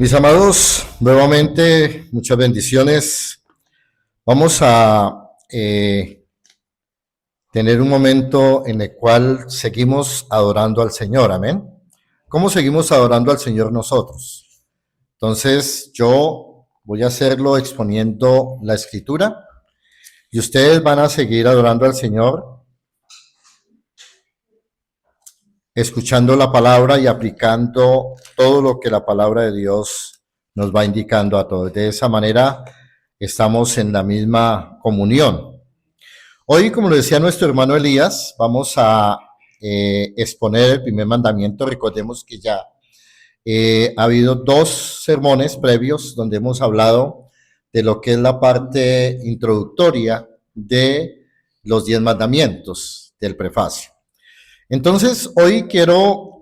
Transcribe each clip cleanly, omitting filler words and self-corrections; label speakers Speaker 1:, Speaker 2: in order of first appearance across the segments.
Speaker 1: Mis amados, nuevamente muchas bendiciones. Vamos a tener un momento en el cual seguimos adorando al Señor, amén. ¿Cómo seguimos adorando al Señor nosotros? Entonces yo voy a hacerlo exponiendo la Escritura y ustedes van a seguir adorando al Señor, escuchando la palabra y aplicando todo lo que la palabra de Dios nos va indicando a todos. De esa manera estamos en la misma comunión. Hoy, como lo decía nuestro hermano Elías, vamos a exponer el primer mandamiento. Recordemos que ya ha habido dos sermones previos donde hemos hablado de lo que es la parte introductoria de los 10 mandamientos del prefacio. Entonces, hoy quiero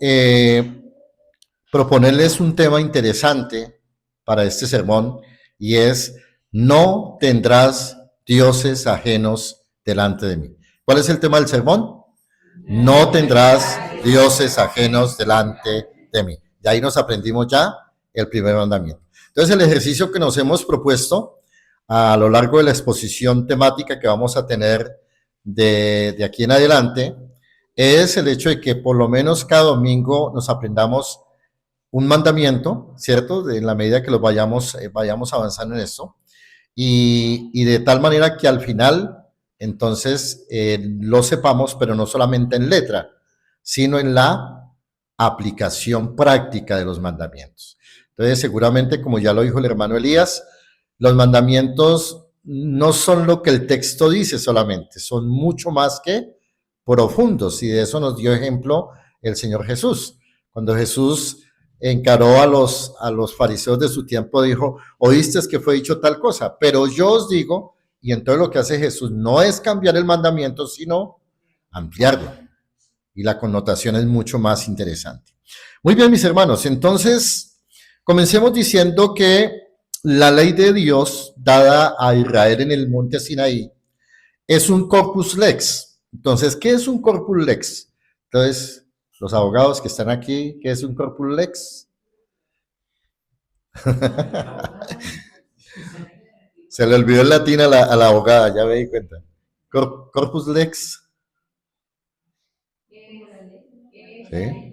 Speaker 1: proponerles un tema interesante para este sermón y es: no tendrás dioses ajenos delante de mí. ¿Cuál es el tema del sermón? No tendrás dioses ajenos delante de mí. Y ahí nos aprendimos ya el primer mandamiento. Entonces, el ejercicio que nos hemos propuesto a lo largo de la exposición temática que vamos a tener de aquí en adelante es el hecho de que por lo menos cada domingo nos aprendamos un mandamiento, ¿cierto? En la medida que los vayamos avanzando en esto, y de tal manera que al final, entonces, lo sepamos, pero no solamente en letra, sino en la aplicación práctica de los mandamientos. Entonces, seguramente, como ya lo dijo el hermano Elías, los mandamientos no son lo que el texto dice solamente, son mucho más que profundos, y de eso nos dio ejemplo el Señor Jesús. Cuando Jesús encaró a los fariseos de su tiempo, dijo: oísteis que fue dicho tal cosa, pero yo os digo. Y entonces lo que hace Jesús no es cambiar el mandamiento, sino ampliarlo. Y la connotación es mucho más interesante. Muy bien, mis hermanos, entonces comencemos diciendo que la ley de Dios dada a Israel en el monte Sinaí es un corpus lex. Entonces, ¿qué es un corpus lex? Entonces, los abogados que están aquí, ¿qué es un corpus lex? Se le olvidó el latín a la abogada, ya me di cuenta. Corpus lex. ¿Sí?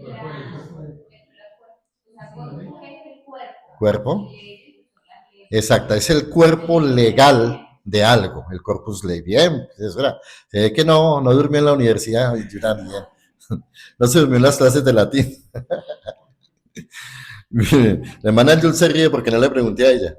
Speaker 1: Cuerpo. Exacto, es el cuerpo legal de algo, el corpus ley. Bien, es verdad. Se ve que no durmió en la universidad, yo también. No se durmió en las clases de latín. La hermana Jules se ríe porque no le pregunté a ella.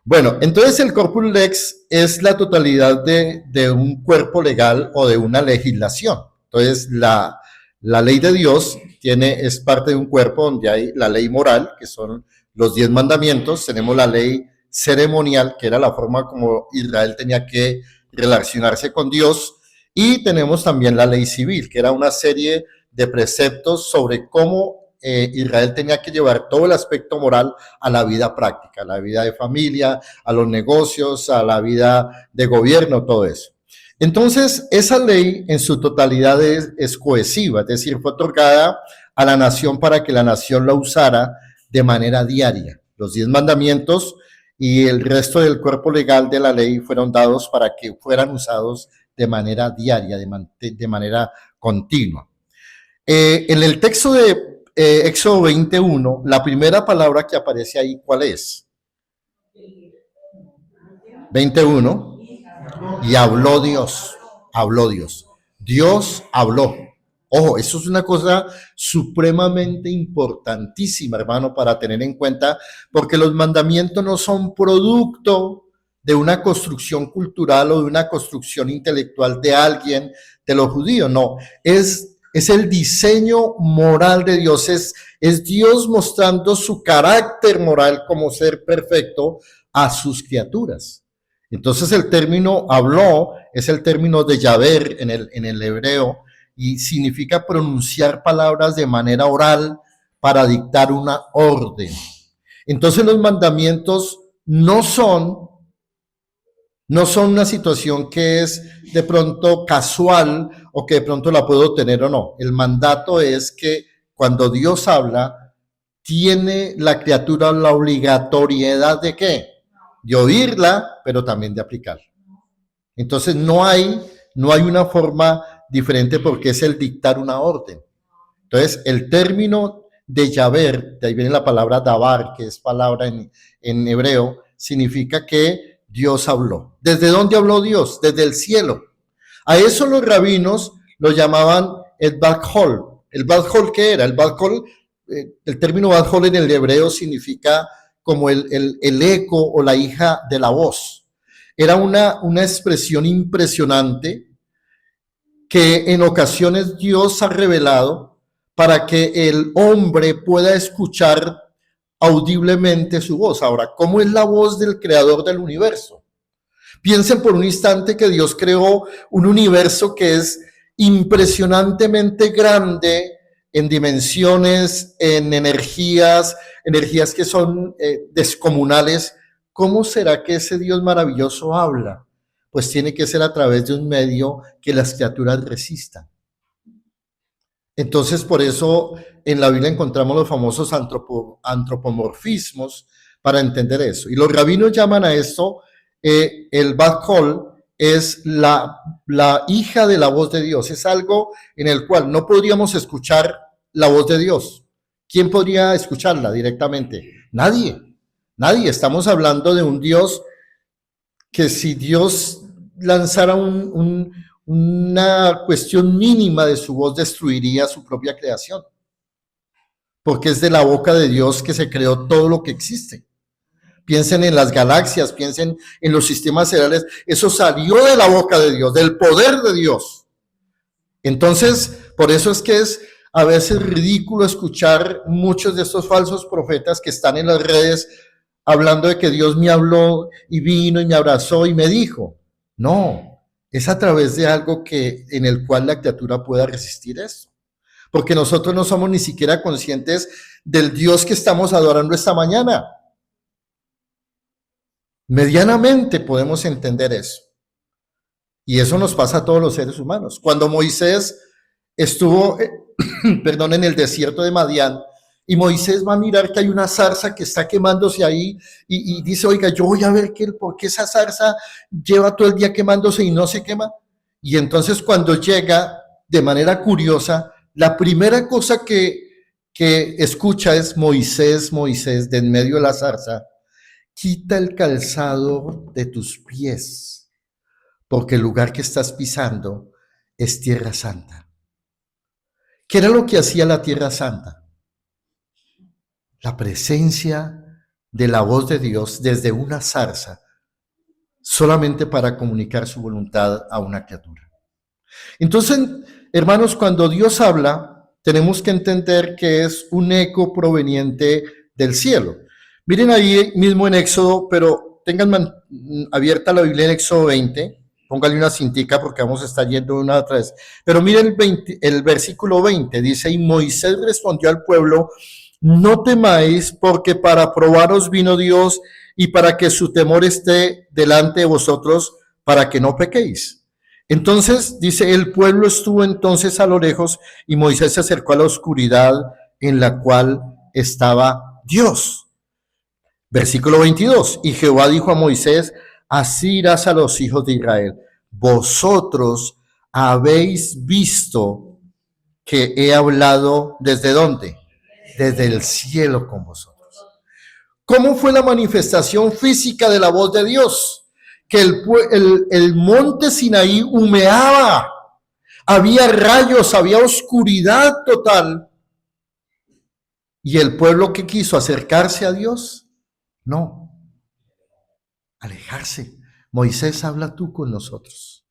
Speaker 1: Bueno, entonces el corpus lex es la totalidad de un cuerpo legal o de una legislación. Entonces la ley de Dios es parte de un cuerpo donde hay la ley moral, que son los 10 mandamientos. Tenemos la ley ceremonial, que era la forma como Israel tenía que relacionarse con Dios, y tenemos también la ley civil, que era una serie de preceptos sobre cómo Israel tenía que llevar todo el aspecto moral a la vida práctica, a la vida de familia, a los negocios, a la vida de gobierno, todo eso. Entonces, esa ley en su totalidad es cohesiva, es decir, fue otorgada a la nación para que la nación la usara de manera diaria. Los 10 mandamientos y el resto del cuerpo legal de la ley fueron dados para que fueran usados de manera diaria, de manera continua. En el texto de Éxodo 21, la primera palabra que aparece ahí, ¿cuál es? 21. Y habló Dios. Dios habló. Ojo, eso es una cosa supremamente importantísima, hermano, para tener en cuenta, porque los mandamientos no son producto de una construcción cultural o de una construcción intelectual de alguien, de los judíos, no, es el diseño moral de Dios, es Dios mostrando su carácter moral como ser perfecto a sus criaturas. Entonces el término habló es el término de yaver en el hebreo, y significa pronunciar palabras de manera oral para dictar una orden. Entonces los mandamientos no son una situación que es de pronto casual o que de pronto la puedo tener o no. El mandato es que cuando Dios habla, tiene la criatura la obligatoriedad de ¿qué? De oírla, pero también de aplicarla. Entonces no hay una forma diferente porque es el dictar una orden. Entonces el término de Yaver, de ahí viene la palabra davar, que es palabra en hebreo, significa que Dios habló. ¿Desde dónde habló Dios? Desde el cielo. A eso los rabinos lo llamaban el Bad-Hol. ¿El Bad-Hol qué era? El Bad-Hol, el término Bad-Hol en el hebreo significa como el eco o la hija de la voz. Era una expresión impresionante que en ocasiones Dios ha revelado para que el hombre pueda escuchar audiblemente su voz. Ahora, ¿cómo es la voz del creador del universo? Piensen por un instante que Dios creó un universo que es impresionantemente grande en dimensiones, en energías que son descomunales. ¿Cómo será que ese Dios maravilloso habla? Pues tiene que ser a través de un medio que las criaturas resistan. Entonces, por eso en la Biblia encontramos los famosos antropomorfismos para entender eso. Y los rabinos llaman a esto el Bat-Kol, es la hija de la voz de Dios. Es algo en el cual no podríamos escuchar la voz de Dios. ¿Quién podría escucharla directamente? Nadie. Nadie. Estamos hablando de un Dios que si Dios lanzara una cuestión mínima de su voz, destruiría su propia creación. Porque es de la boca de Dios que se creó todo lo que existe. Piensen en las galaxias, piensen en los sistemas solares. Eso salió de la boca de Dios, del poder de Dios. Entonces, por eso es que es a veces ridículo escuchar muchos de estos falsos profetas que están en las redes hablando de que Dios me habló y vino y me abrazó y me dijo. No, es a través de algo en el cual la criatura pueda resistir eso. Porque nosotros no somos ni siquiera conscientes del Dios que estamos adorando esta mañana. Medianamente podemos entender eso. Y eso nos pasa a todos los seres humanos. Cuando Moisés estuvo, en el desierto de Madián, y Moisés va a mirar que hay una zarza que está quemándose ahí y dice, oiga, yo voy a ver por qué esa zarza lleva todo el día quemándose y no se quema. Y entonces cuando llega, de manera curiosa, la primera cosa que escucha es Moisés, Moisés, de en medio de la zarza, quita el calzado de tus pies, porque el lugar que estás pisando es tierra santa. ¿Qué era lo que hacía la tierra santa? La presencia de la voz de Dios desde una zarza, solamente para comunicar su voluntad a una criatura. Entonces, hermanos, cuando Dios habla, tenemos que entender que es un eco proveniente del cielo. Miren ahí mismo en Éxodo, pero tengan abierta la Biblia en Éxodo 20, póngale una cintica porque vamos a estar yendo una otra vez. Pero miren el versículo 20, dice, y Moisés respondió al pueblo, no temáis, porque para probaros vino Dios y para que su temor esté delante de vosotros, para que no pequéis. Entonces, dice, el pueblo estuvo entonces a lo lejos y Moisés se acercó a la oscuridad en la cual estaba Dios. Versículo 22, y Jehová dijo a Moisés, así dirás a los hijos de Israel, vosotros habéis visto que he hablado ¿desde dónde? Desde el cielo con vosotros. ¿Cómo fue la manifestación física de la voz de Dios? Que el monte Sinaí humeaba, había rayos, había oscuridad total. ¿Y el pueblo que quiso acercarse a Dios? No, alejarse. Moisés, habla tú con nosotros.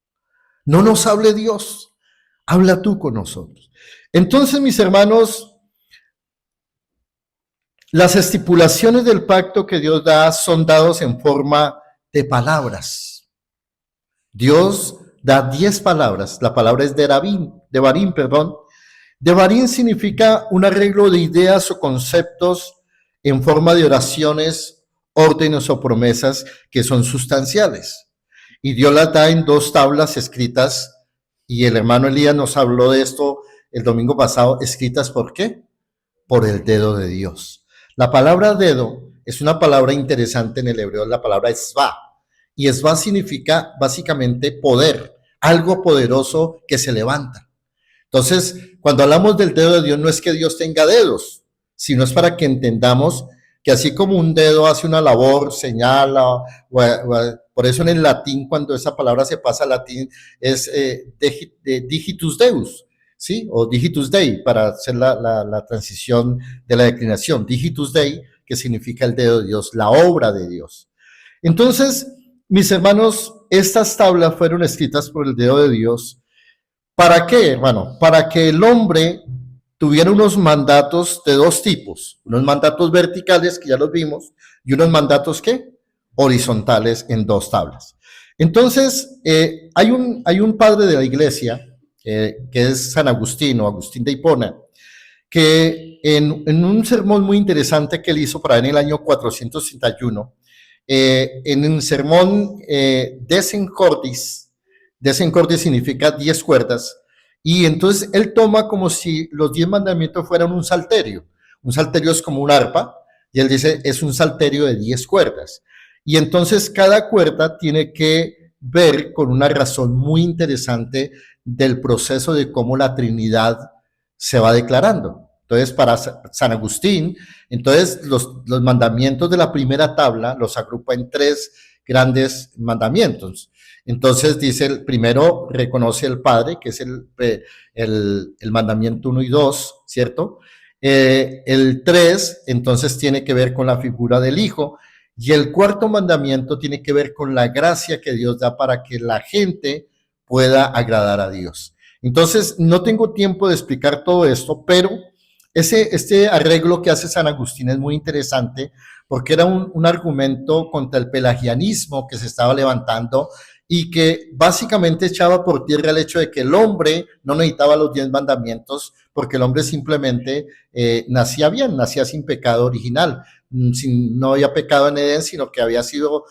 Speaker 1: No nos hable Dios, habla tú con nosotros. Entonces, mis hermanos, las estipulaciones del pacto que Dios da son dados en forma de palabras. Dios da 10 palabras. La palabra es Devarim. Devarim significa un arreglo de ideas o conceptos en forma de oraciones, órdenes o promesas que son sustanciales. Y Dios las da en 2 tablas escritas, y el hermano Elías nos habló de esto el domingo pasado, escritas ¿por qué? Por el dedo de Dios. La palabra dedo es una palabra interesante en el hebreo, la palabra esva. Y esva significa básicamente poder, algo poderoso que se levanta. Entonces, cuando hablamos del dedo de Dios, no es que Dios tenga dedos, sino es para que entendamos que así como un dedo hace una labor, señala, por eso en el latín, cuando esa palabra se pasa al latín, es digitus deus, ¿sí? O digitus dei, para hacer la transición de la declinación. Digitus dei, que significa el dedo de Dios, la obra de Dios. Entonces, mis hermanos, estas tablas fueron escritas por el dedo de Dios. ¿Para qué? Bueno, para que el hombre tuviera unos mandatos de dos tipos, unos mandatos verticales, que ya los vimos, y unos mandatos, ¿qué? Horizontales en dos tablas. Entonces, hay un padre de la iglesia, que es San Agustín, o Agustín de Hipona, que en un sermón muy interesante que él hizo para en el año 461, en un sermón Decem Cordis significa 10 cuerdas, y entonces él toma como si los 10 mandamientos fueran un salterio. Un salterio es como un arpa, y él dice, es un salterio de 10 cuerdas. Y entonces cada cuerda tiene que ver con una razón muy interesante del proceso de cómo la Trinidad se va declarando. Entonces, para San Agustín, entonces los mandamientos de la primera tabla los agrupa en 3 grandes mandamientos. Entonces dice, el primero reconoce al Padre, que es el mandamiento 1 y 2, ¿cierto? El 3, entonces, tiene que ver con la figura del Hijo, y el cuarto mandamiento tiene que ver con la gracia que Dios da para que la gente pueda agradar a Dios. Entonces, no tengo tiempo de explicar todo esto, pero este arreglo que hace San Agustín es muy interesante, porque era un argumento contra el pelagianismo que se estaba levantando y que básicamente echaba por tierra el hecho de que el hombre no necesitaba los 10 mandamientos, porque el hombre simplemente nacía bien, nacía sin pecado original, no había pecado en Edén, sino que había sido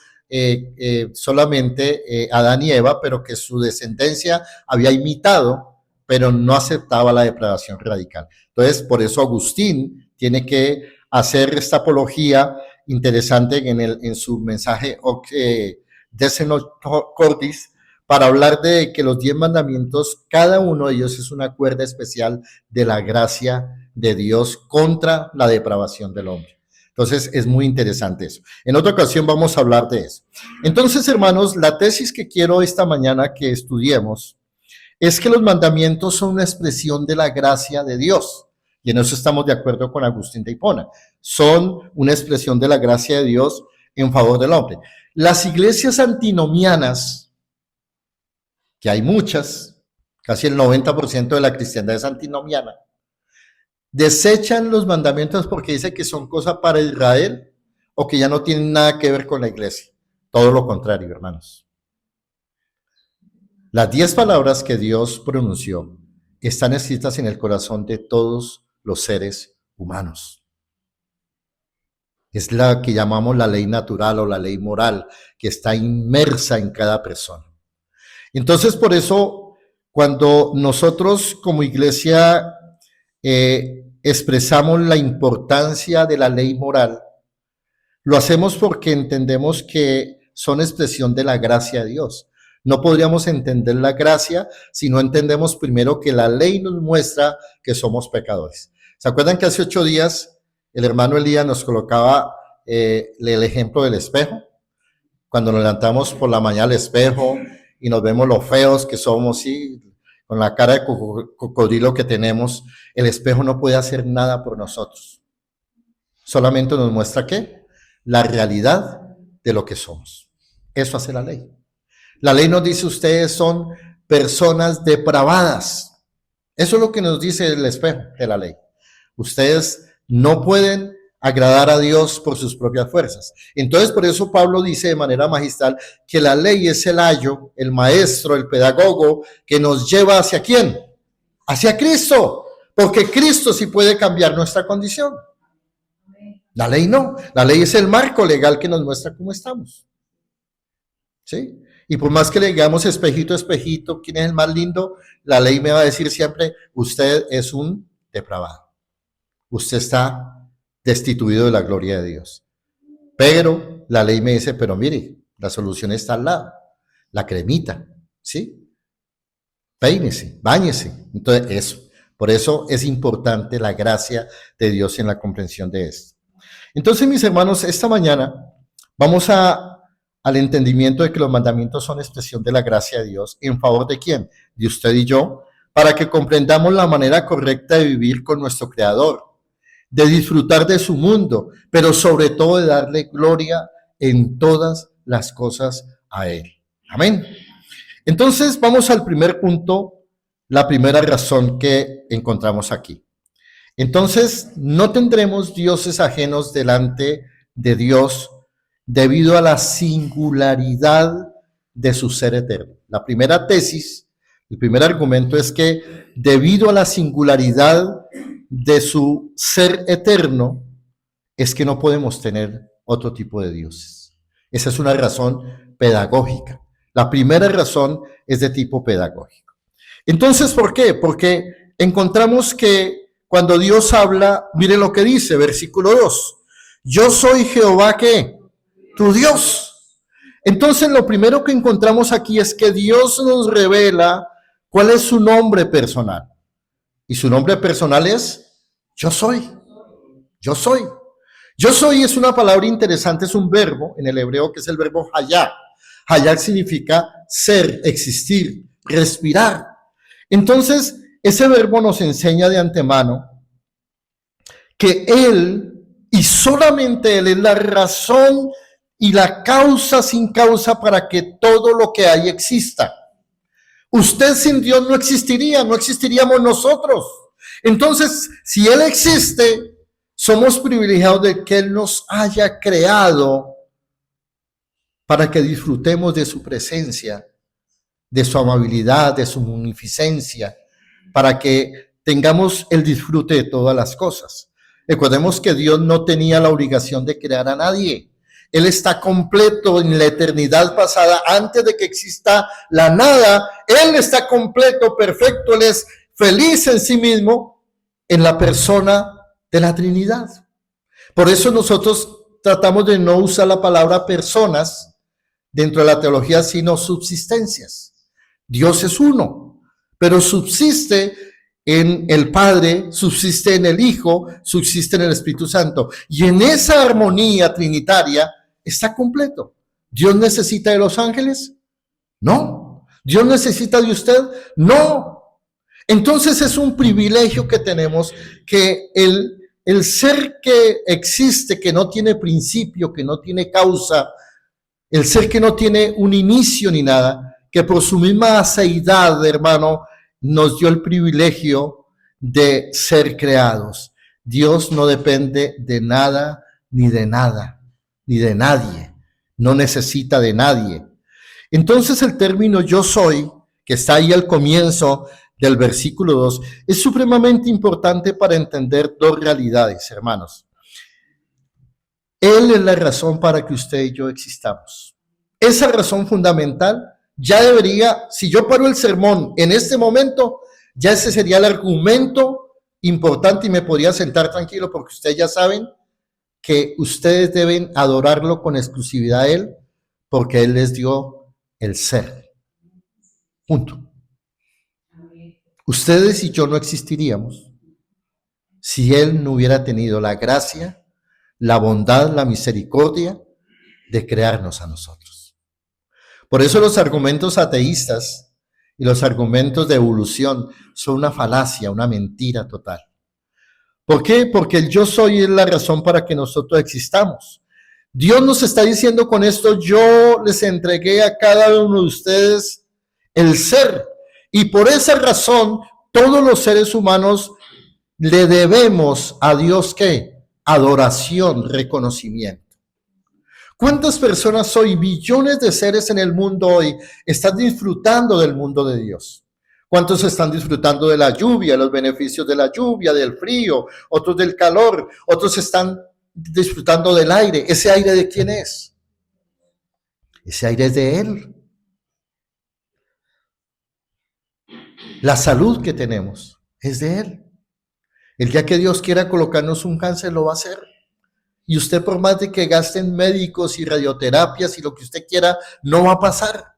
Speaker 1: solamente Adán y Eva, pero que su descendencia había imitado, pero no aceptaba la depravación radical. Entonces, por eso Agustín tiene que hacer esta apología interesante en su mensaje Decem Cordis, para hablar de que los 10 mandamientos, cada uno de ellos es una cuerda especial de la gracia de Dios contra la depravación del hombre. Entonces, es muy interesante eso. En otra ocasión vamos a hablar de eso. Entonces, hermanos, la tesis que quiero esta mañana que estudiemos es que los mandamientos son una expresión de la gracia de Dios. Y en eso estamos de acuerdo con Agustín de Hipona. Son una expresión de la gracia de Dios en favor del hombre. Las iglesias antinomianas, que hay muchas, casi el 90% de la cristiandad es antinomiana, desechan los mandamientos porque dice que son cosas para Israel o que ya no tienen nada que ver con la iglesia. Todo lo contrario, hermanos. Las 10 palabras que Dios pronunció están escritas en el corazón de todos los seres humanos. Es la que llamamos la ley natural o la ley moral, que está inmersa en cada persona. Entonces, por eso, cuando nosotros como iglesia expresamos la importancia de la ley moral, lo hacemos porque entendemos que son expresión de la gracia de Dios. No podríamos entender la gracia si no entendemos primero que la ley nos muestra que somos pecadores. ¿Se acuerdan que hace 8 días el hermano Elías nos colocaba el ejemplo del espejo? Cuando nos levantamos por la mañana al espejo y nos vemos lo feos que somos, ¿sí? Con la cara de cocodrilo que tenemos, el espejo no puede hacer nada por nosotros. Solamente nos muestra ¿qué? La realidad de lo que somos. Eso hace la ley. La ley nos dice, ustedes son personas depravadas. Eso es lo que nos dice el espejo de la ley. Ustedes no pueden agradar a Dios por sus propias fuerzas. Entonces, por eso Pablo dice de manera magistral que la ley es el ayo, el maestro, el pedagogo, que nos lleva ¿hacia quién? Hacia Cristo, porque Cristo sí puede cambiar nuestra condición. La ley no. La ley es el marco legal que nos muestra cómo estamos. ¿Sí? Y por más que le digamos espejito, espejito, ¿quién es el más lindo? La ley me va a decir siempre, usted es un depravado. Usted está destituido de la gloria de Dios. Pero la ley me dice, pero mire, la solución está al lado, la cremita, ¿sí? Peínese, báñese. Entonces, eso. Por eso es importante la gracia de Dios en la comprensión de esto. Entonces, mis hermanos, esta mañana vamos al entendimiento de que los mandamientos son expresión de la gracia de Dios. ¿En favor de quién? De usted y yo, para que comprendamos la manera correcta de vivir con nuestro Creador, de disfrutar de su mundo, pero sobre todo de darle gloria en todas las cosas a Él. Amén. Entonces, vamos al primer punto, la primera razón que encontramos aquí. Entonces, no tendremos dioses ajenos delante de Dios debido a la singularidad de su ser eterno. La primera tesis, el primer argumento es que debido a la singularidad de su ser eterno, es que no podemos tener otro tipo de dioses. Esa es una razón pedagógica. La primera razón es de tipo pedagógico. Entonces, ¿por qué? Porque encontramos que cuando Dios habla, mire lo que dice, versículo 2. Yo soy Jehová, ¿qué? Tu Dios. Entonces, lo primero que encontramos aquí es que Dios nos revela cuál es su nombre personal. Y su nombre personal es yo soy. Yo soy. Yo soy es una palabra interesante, es un verbo en el hebreo que es el verbo hayá. Hayá significa ser, existir, respirar. Entonces, ese verbo nos enseña de antemano que Él y solamente Él es la razón y la causa sin causa para que todo lo que hay exista. Usted sin Dios no existiría, no existiríamos nosotros. Entonces, si Él existe, somos privilegiados de que Él nos haya creado para que disfrutemos de su presencia, de su amabilidad, de su munificencia, para que tengamos el disfrute de todas las cosas. Recordemos que Dios no tenía la obligación de crear a nadie. Él está completo en la eternidad pasada, antes de que exista la nada. Él está completo, perfecto, Él es feliz en sí mismo, en la persona de la Trinidad. Por eso nosotros tratamos de no usar la palabra personas dentro de la teología, sino subsistencias. Dios es uno, pero subsiste en el Padre, subsiste en el Hijo, subsiste en el Espíritu Santo. Y en esa armonía trinitaria está completo. ¿Dios necesita de los ángeles? No. ¿Dios necesita de usted? No. Entonces es un privilegio que tenemos que el ser que existe, que no tiene principio, que no tiene causa, el ser que no tiene un inicio ni nada, que por su misma aceidad, hermano, nos dio el privilegio de ser creados. Dios no depende de nada, ni de nadie. No necesita de nadie. Entonces el término yo soy, que está ahí al comienzo del versículo 2, es supremamente importante para entender dos realidades, hermanos. Él es la razón para que usted y yo existamos. Esa razón fundamental ya debería, si yo paro el sermón en este momento, ya ese sería el argumento importante y me podría sentar tranquilo porque ustedes ya saben que ustedes deben adorarlo con exclusividad a Él porque Él les dio el ser. Punto. Ustedes y yo no existiríamos si Él no hubiera tenido la gracia, la bondad, la misericordia de crearnos a nosotros. Por eso los argumentos ateístas y los argumentos de evolución son una falacia, una mentira total. ¿Por qué? Porque el yo soy es la razón para que nosotros existamos. Dios nos está diciendo con esto, yo les entregué a cada uno de ustedes el ser. Y por esa razón, todos los seres humanos le debemos a Dios, ¿qué? Adoración, reconocimiento. ¿Cuántas personas hoy, billones de seres en el mundo hoy, están disfrutando del mundo de Dios? ¿Cuántos están disfrutando de la lluvia, los beneficios de la lluvia, del frío, otros del calor, otros están disfrutando del aire? ¿Ese aire de quién es? Ese aire es de Él. La salud que tenemos es de Él. El día que Dios quiera colocarnos un cáncer, lo va a hacer. Y usted, por más de que gasten médicos y radioterapias y lo que usted quiera, no va a pasar.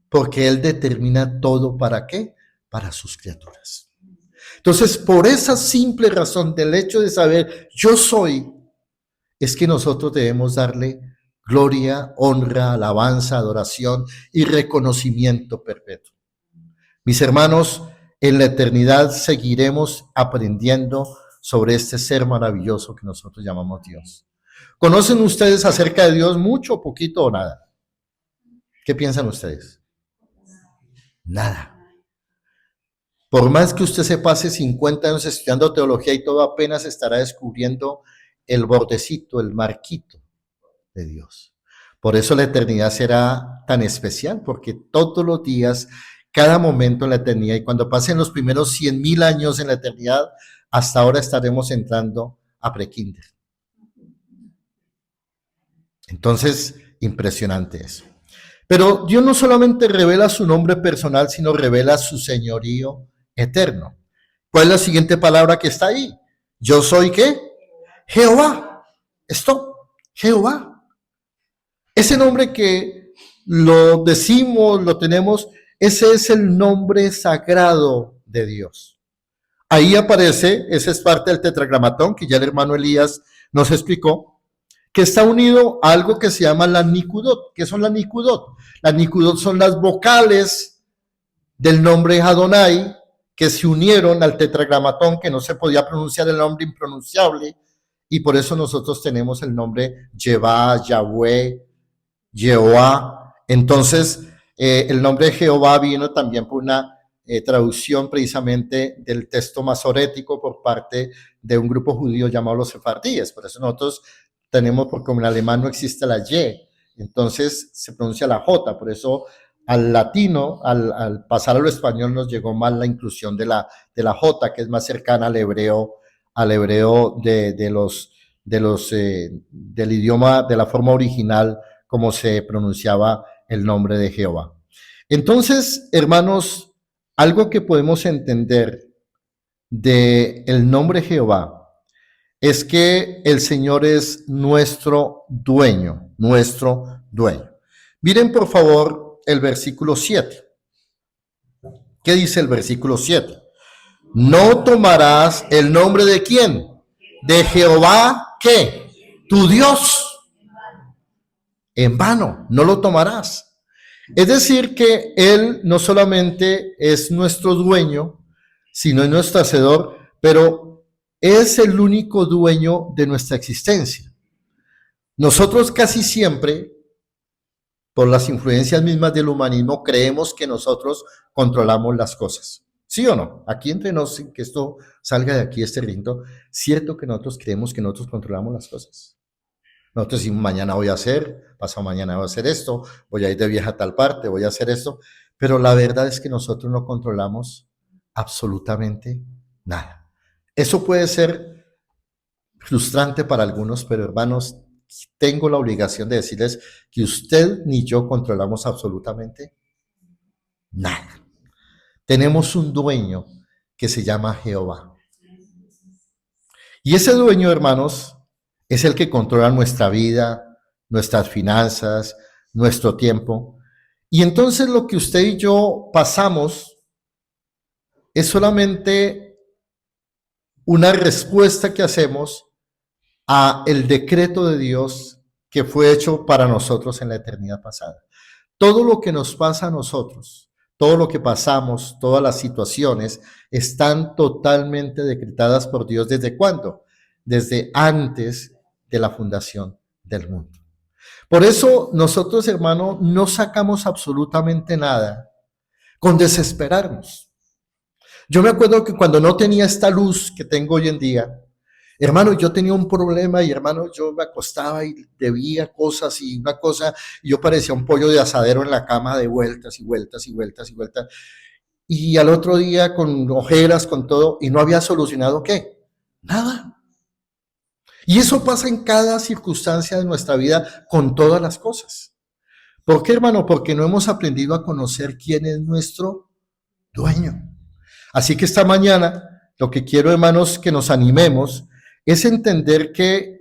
Speaker 1: Porque Él determina todo ¿para qué? Para sus criaturas. Entonces, por esa simple razón del hecho de saber yo soy, es que nosotros debemos darle gloria, honra, alabanza, adoración y reconocimiento perpetuo. Mis hermanos, en la eternidad seguiremos aprendiendo sobre este ser maravilloso que nosotros llamamos Dios. ¿Conocen ustedes acerca de Dios mucho, poquito o nada? ¿Qué piensan ustedes? Nada. Por más que usted se pase 50 años estudiando teología y todo, apenas estará descubriendo el bordecito, el marquito de Dios. Por eso la eternidad será tan especial, porque todos los días, cada momento en la eternidad, y cuando pasen los primeros 100,000 años en la eternidad, hasta ahora estaremos entrando a prekinder. Entonces, impresionante eso. Pero Dios no solamente revela su nombre personal, sino revela su señorío eterno. ¿Cuál es la siguiente palabra que está ahí? Yo soy ¿qué? Jehová. Esto, Jehová. Ese nombre que lo decimos, lo tenemos, ese es el nombre sagrado de Dios. Ahí aparece, esa es parte del tetragramatón que ya el hermano Elías nos explicó, que está unido a algo que se llama la Nicudot. ¿Qué son las Nicudot? Las Nicudot son las vocales del nombre Adonai que se unieron al tetragramatón, que no se podía pronunciar el nombre impronunciable, y por eso nosotros tenemos el nombre Jehová, Yahweh, Jehová. Entonces, el nombre de Jehová vino también por una traducción precisamente del texto masorético por parte de un grupo judío llamado los sefardíes. Por eso nosotros tenemos, porque como en alemán no existe la Y, entonces se pronuncia la J. Por eso al latino, al pasar a lo español, nos llegó mal la inclusión de la J, que es más cercana al hebreo del idioma, de la forma original, como se pronunciaba el nombre de Jehová. Entonces, hermanos, algo que podemos entender del nombre Jehová es que el Señor es nuestro dueño, nuestro dueño. Miren, por favor, el versículo 7. ¿Qué dice el versículo 7? No tomarás el nombre de ¿quién? De Jehová, ¿qué? Tu Dios. En vano, no lo tomarás. Es decir, que Él no solamente es nuestro dueño, sino es nuestro hacedor, pero es el único dueño de nuestra existencia. Nosotros casi siempre, por las influencias mismas del humanismo, creemos que nosotros controlamos las cosas. ¿Sí o no? Aquí entre nos, que esto salga de aquí, este recinto, cierto que nosotros creemos que nosotros controlamos las cosas. Nosotros decimos, mañana voy a hacer, pasado mañana voy a hacer esto, voy a ir de viaje a tal parte, voy a hacer esto, pero la verdad es que nosotros no controlamos absolutamente nada. Eso puede ser frustrante para algunos, pero hermanos, tengo la obligación de decirles que usted ni yo controlamos absolutamente nada. Tenemos un dueño que se llama Jehová. Y ese dueño, hermanos, es el que controla nuestra vida, nuestras finanzas, nuestro tiempo. Y entonces lo que usted y yo pasamos es solamente una respuesta que hacemos a el decreto de Dios que fue hecho para nosotros en la eternidad pasada. Todo lo que nos pasa a nosotros, todo lo que pasamos, todas las situaciones están totalmente decretadas por Dios. ¿Desde cuándo? Desde antes de la fundación del mundo. Por eso nosotros, hermano, no sacamos absolutamente nada con desesperarnos. Yo me acuerdo que cuando no tenía esta luz que tengo hoy en día, hermano, yo tenía un problema y hermano, yo me acostaba y debía cosas y una cosa, y yo parecía un pollo de asadero en la cama de vueltas y vueltas y vueltas y vueltas. Y al otro día con ojeras, con todo, y no había solucionado ¿qué? Nada. Y eso pasa en cada circunstancia de nuestra vida con todas las cosas. ¿Por qué, hermano? Porque no hemos aprendido a conocer quién es nuestro dueño. Así que esta mañana, lo que quiero, hermanos, que nos animemos es entender que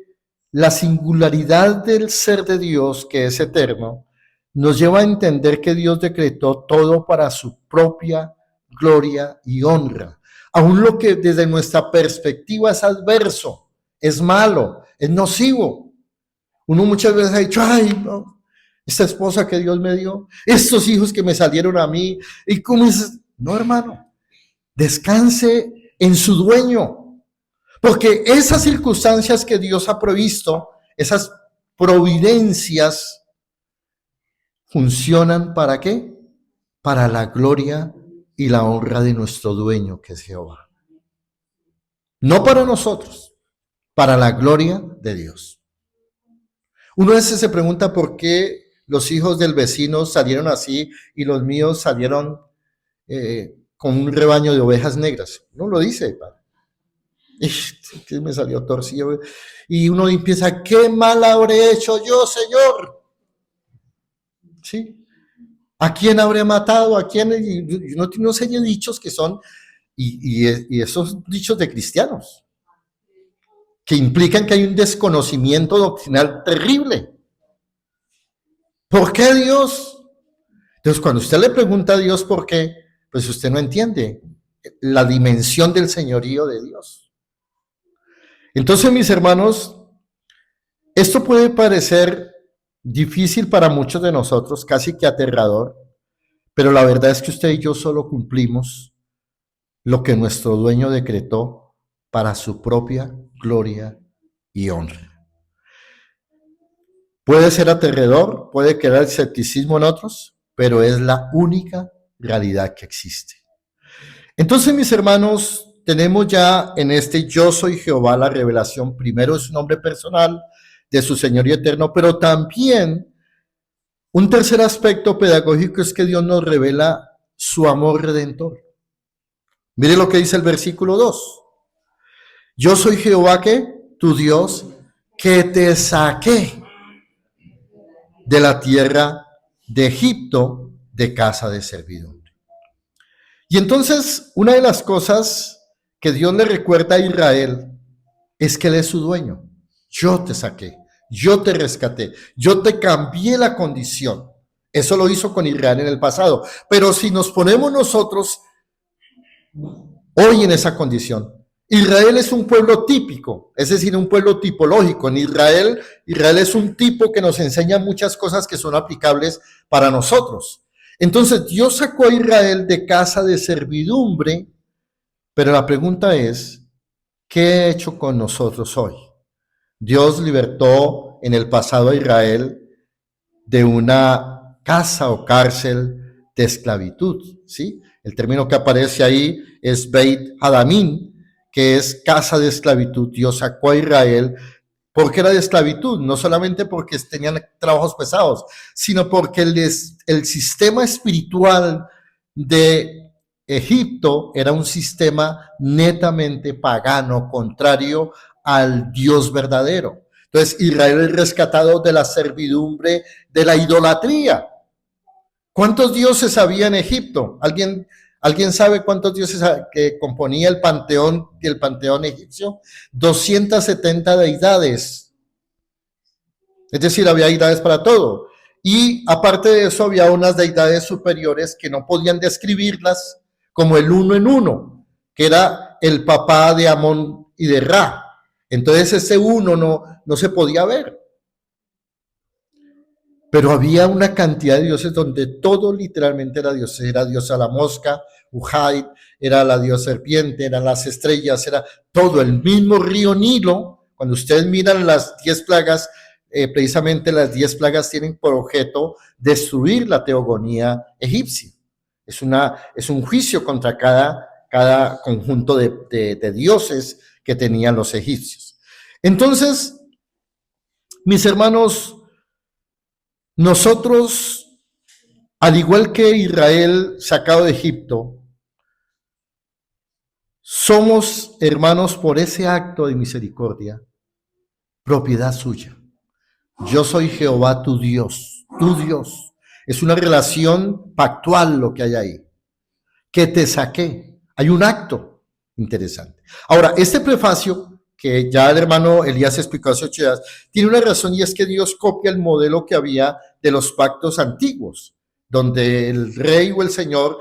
Speaker 1: La singularidad del ser de Dios, que es eterno, nos lleva a entender que Dios decretó todo para su propia gloria y honra. Aun lo que desde nuestra perspectiva es adverso, es malo, es nocivo. Uno muchas veces ha dicho, ay, no, esta esposa que Dios me dio, estos hijos que me salieron a mí, y cómo es. No, hermano, descanse en su dueño, porque esas circunstancias que Dios ha provisto, esas providencias, funcionan ¿para qué? Para la gloria y la honra de nuestro dueño, que es Jehová. No para nosotros, para la gloria de Dios. Uno a veces se pregunta por qué los hijos del vecino salieron así y los míos salieron con un rebaño de ovejas negras. No lo dice, padre. Que me salió torcido. Y uno empieza, ¿qué mal habré hecho yo, Señor? ¿Sí? ¿A quién habré matado? ¿A quién? Y uno tiene una serie de dichos que son, y esos dichos de cristianos, que implican que hay un desconocimiento doctrinal terrible. ¿Por qué Dios? Entonces, cuando usted le pregunta a Dios por qué, pues usted no entiende la dimensión del señorío de Dios. Entonces, mis hermanos, esto puede parecer difícil para muchos de nosotros, casi que aterrador, pero la verdad es que usted y yo solo cumplimos lo que nuestro dueño decretó para su propia gloria y honra. Puede ser aterrador, puede quedar escepticismo en otros, pero es la única realidad que existe. Entonces, mis hermanos, tenemos ya en este yo soy Jehová la revelación primero de su nombre personal, de su señorío eterno, pero también un tercer aspecto pedagógico es que Dios nos revela su amor redentor. Mire lo que dice el versículo 2. Yo soy Jehová, que tu Dios, que te saqué de la tierra de Egipto, de casa de servidumbre. Y entonces, una de las cosas que Dios le recuerda a Israel es que Él es su dueño. Yo te saqué, yo te rescaté, yo te cambié la condición. Eso lo hizo con Israel en el pasado. Pero si nos ponemos nosotros hoy en esa condición, Israel es un pueblo típico, es decir, un pueblo tipológico. En Israel es un tipo que nos enseña muchas cosas que son aplicables para nosotros. Entonces, Dios sacó a Israel de casa de servidumbre, pero la pregunta es, ¿qué ha hecho con nosotros hoy? Dios libertó en el pasado a Israel de una casa o cárcel de esclavitud, ¿sí? El término que aparece ahí es Beit Hadamim, que es casa de esclavitud. Dios sacó a Israel porque era de esclavitud, no solamente porque tenían trabajos pesados, sino porque el sistema espiritual de Egipto era un sistema netamente pagano, contrario al Dios verdadero. Entonces, Israel es rescatado de la servidumbre, de la idolatría. ¿Cuántos dioses había en Egipto? ¿Alguien sabe cuántos dioses que componía el panteón egipcio? 270 deidades. Es decir, había deidades para todo. Y aparte de eso, había unas deidades superiores que no podían describirlas, como el uno en uno, que era el papá de Amón y de Ra. Entonces ese uno no se podía ver. Pero había una cantidad de dioses donde todo literalmente era Dios. Era diosa la mosca, Ujai, era la diosa serpiente, eran las estrellas, era todo. El mismo río Nilo, cuando ustedes miran las 10 plagas, precisamente las 10 plagas tienen por objeto destruir la teogonía egipcia. Es un juicio contra cada conjunto de dioses que tenían los egipcios. Entonces, mis hermanos, nosotros, al igual que Israel sacado de Egipto, somos hermanos por ese acto de misericordia, propiedad suya. Yo soy Jehová tu Dios, tu Dios. Es una relación pactual lo que hay ahí, que te saqué. Hay un acto interesante. Ahora, este prefacio que ya el hermano Elías explicó hace 8 días, tiene una razón y es que Dios copia el modelo que había de los pactos antiguos, donde el rey o el señor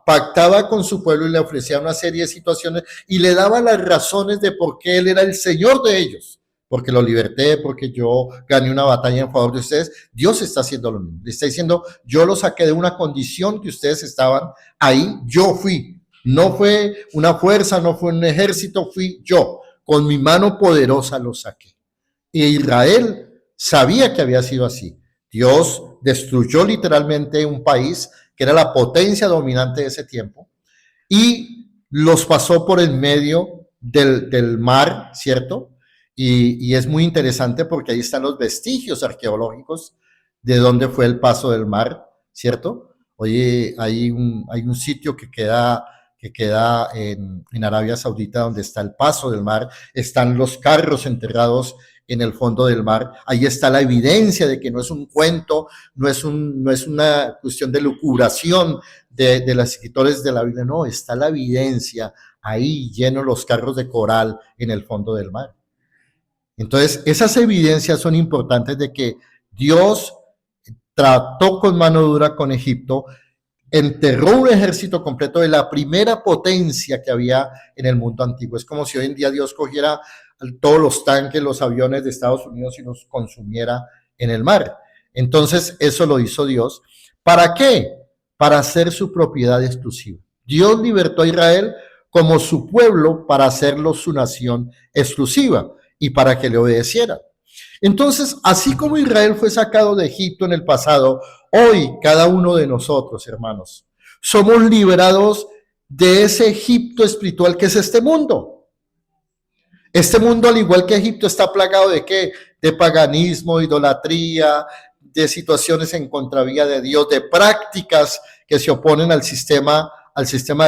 Speaker 1: pactaba con su pueblo y le ofrecía una serie de situaciones y le daba las razones de por qué él era el señor de ellos, porque lo liberté, porque yo gané una batalla en favor de ustedes. Dios está haciendo lo mismo, le está diciendo, yo lo saqué de una condición que ustedes estaban ahí, yo fui, no fue una fuerza, no fue un ejército, fui yo, con mi mano poderosa lo saqué. Y Israel sabía que había sido así. Dios destruyó literalmente un país que era la potencia dominante de ese tiempo y los pasó por el medio del mar, ¿cierto? Y es muy interesante porque ahí están los vestigios arqueológicos de dónde fue el paso del mar, ¿cierto? Oye, hay un sitio que queda en Arabia Saudita donde está el paso del mar, están los carros enterrados en el fondo del mar, ahí está la evidencia de que no es un cuento, no es una cuestión de lucubración de los escritores de la Biblia, no, está la evidencia ahí llenos los carros de coral en el fondo del mar. Entonces, esas evidencias son importantes de que Dios trató con mano dura con Egipto, enterró un ejército completo de la primera potencia que había en el mundo antiguo. Es como si hoy en día Dios cogiera todos los tanques, los aviones de Estados Unidos y los consumiera en el mar. Entonces, eso lo hizo Dios. ¿Para qué? Para hacer su propiedad exclusiva. Dios libertó a Israel como su pueblo para hacerlo su nación exclusiva y para que le obedeciera. Entonces, así como Israel fue sacado de Egipto en el pasado, hoy cada uno de nosotros, hermanos, somos liberados de ese Egipto espiritual que es este mundo. Este mundo, al igual que Egipto, está plagado de ¿qué? De paganismo, idolatría, de situaciones en contravía de Dios, de prácticas que se oponen al sistema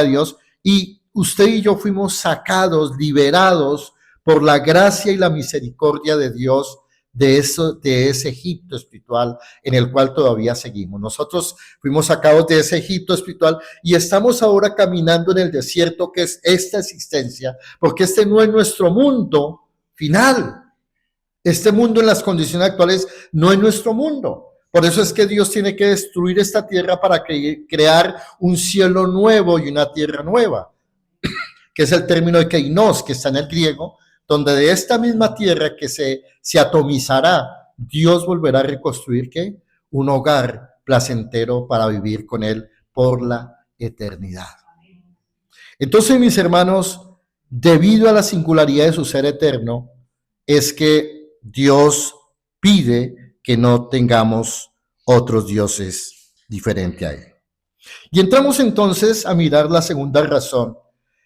Speaker 1: de Dios. Y usted y yo fuimos sacados, liberados por la gracia y la misericordia de Dios de ese Egipto espiritual en el cual todavía seguimos. Nosotros fuimos sacados de ese Egipto espiritual y estamos ahora caminando en el desierto que es esta existencia, porque este no es nuestro mundo final. Este mundo en las condiciones actuales no es nuestro mundo. Por eso es que Dios tiene que destruir esta tierra para crear un cielo nuevo y una tierra nueva, que es el término de kainos, que está en el griego, donde de esta misma tierra que se atomizará, Dios volverá a reconstruir ¿qué? Un hogar placentero para vivir con Él por la eternidad. Entonces, mis hermanos, debido a la singularidad de su ser eterno, es que Dios pide que no tengamos otros dioses diferente a Él. Y entramos entonces a mirar la segunda razón,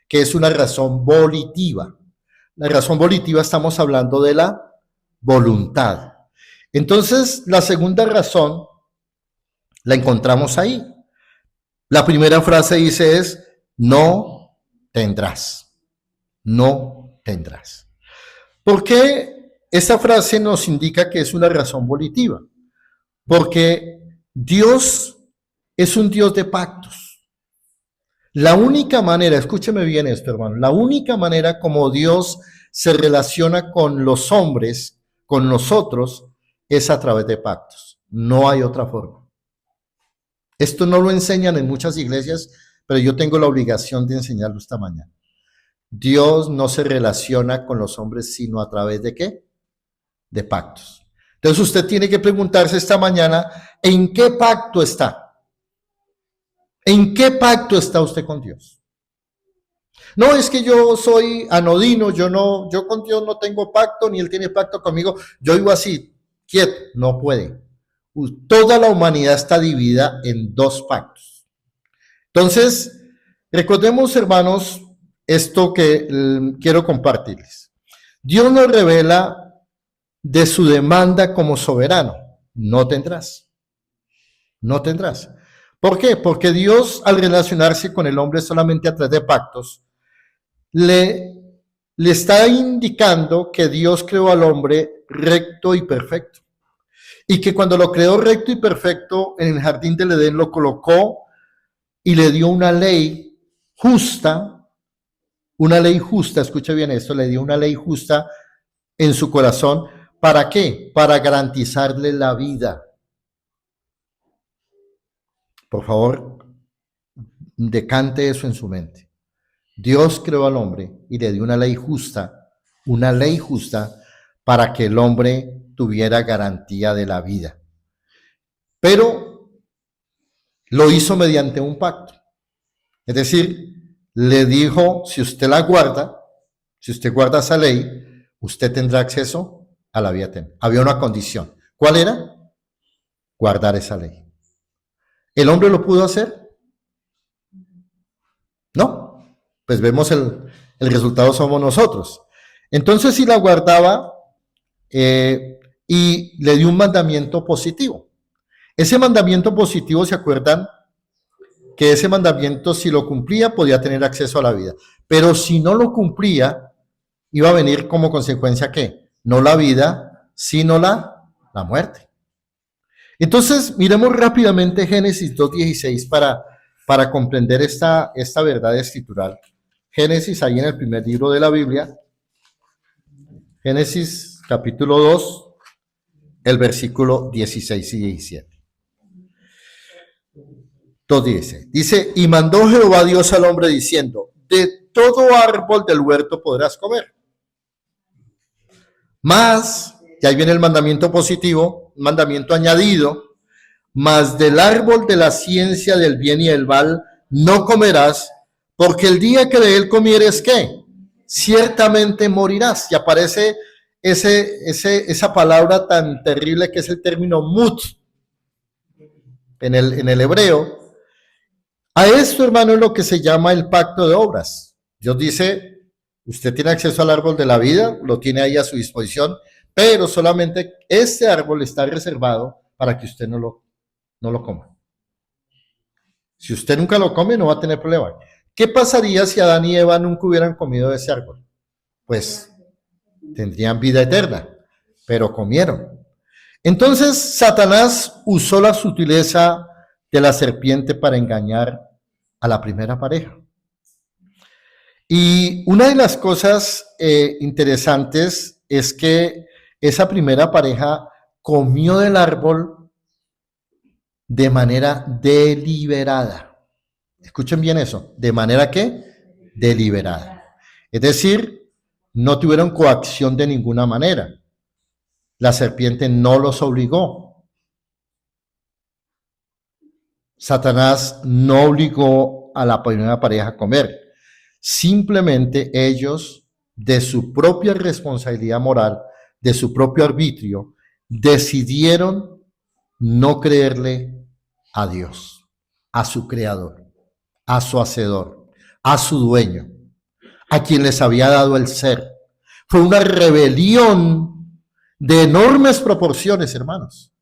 Speaker 1: que es una razón volitiva. La razón volitiva, estamos hablando de la voluntad. Entonces, la segunda razón la encontramos ahí. La primera frase dice es, no tendrás. No tendrás. ¿Por qué esta frase nos indica que es una razón volitiva? Porque Dios es un Dios de pactos. La única manera, escúcheme bien esto, hermano, la única manera como Dios se relaciona con los hombres, con nosotros, es a través de pactos. No hay otra forma. Esto no lo enseñan en muchas iglesias, pero yo tengo la obligación de enseñarlo esta mañana. Dios no se relaciona con los hombres sino a través de ¿qué? De pactos. Entonces usted tiene que preguntarse esta mañana, ¿en qué pacto está? ¿En qué pacto está usted con Dios? No, es que yo soy anodino, yo con Dios no tengo pacto, ni Él tiene pacto conmigo, yo vivo así, quieto, no puede. Toda la humanidad está dividida en dos pactos. Entonces, recordemos, hermanos, esto que quiero compartirles. Dios nos revela de su demanda como soberano, no tendrás, no tendrás. ¿Por qué? Porque Dios, al relacionarse con el hombre solamente a través de pactos, le está indicando que Dios creó al hombre recto y perfecto. Y que cuando lo creó recto y perfecto, en el jardín del Edén lo colocó y le dio una ley justa, una ley justa, escuche bien esto, le dio una ley justa en su corazón. ¿Para qué? Para garantizarle la vida. Por favor, decante eso en su mente. Dios creó al hombre y le dio una ley justa para que el hombre tuviera garantía de la vida. Pero lo hizo mediante un pacto. Es decir, le dijo, si usted la guarda, si usted guarda esa ley, usted tendrá acceso a la vida eterna. Había una condición. ¿Cuál era? Guardar esa ley. ¿El hombre lo pudo hacer? No. Pues vemos el resultado somos nosotros. Entonces, si la guardaba y le dio un mandamiento positivo. Ese mandamiento positivo, ¿se acuerdan? Que ese mandamiento, si lo cumplía, podía tener acceso a la vida. Pero si no lo cumplía, iba a venir como consecuencia, ¿qué? No la vida, sino la muerte. Entonces, miremos rápidamente Génesis 2:16 para comprender esta verdad escritural. Génesis, ahí en el primer libro de la Biblia, Génesis capítulo 2, el versículo 16 y 17. 2:16. Dice, y mandó Jehová Dios al hombre diciendo, de todo árbol del huerto podrás comer. Mas, y ahí viene el mandamiento positivo, mandamiento añadido, mas del árbol de la ciencia del bien y del mal no comerás, porque el día que de él comieres, ¿qué? Ciertamente morirás. Y aparece esa palabra tan terrible que es el término mut en el hebreo. A esto, hermano, es lo que se llama el pacto de obras. Dios dice, usted tiene acceso al árbol de la vida, lo tiene ahí a su disposición, pero solamente este árbol está reservado para que usted no lo coma. Si usted nunca lo come, no va a tener problema. ¿Qué pasaría si Adán y Eva nunca hubieran comido de ese árbol? Pues tendrían vida eterna, pero comieron. Entonces, Satanás usó la sutileza de la serpiente para engañar a la primera pareja. Y una de las cosas interesantes es que esa primera pareja comió del árbol de manera deliberada. Escuchen bien eso, ¿de manera qué? Deliberada. Es decir, no tuvieron coacción de ninguna manera. La serpiente no los obligó. Satanás no obligó a la primera pareja a comer. Simplemente ellos, de su propia responsabilidad moral, de su propio arbitrio, decidieron no creerle a Dios, a su creador, a su hacedor, a su dueño, a quien les había dado el ser. Fue una rebelión de enormes proporciones, hermanos.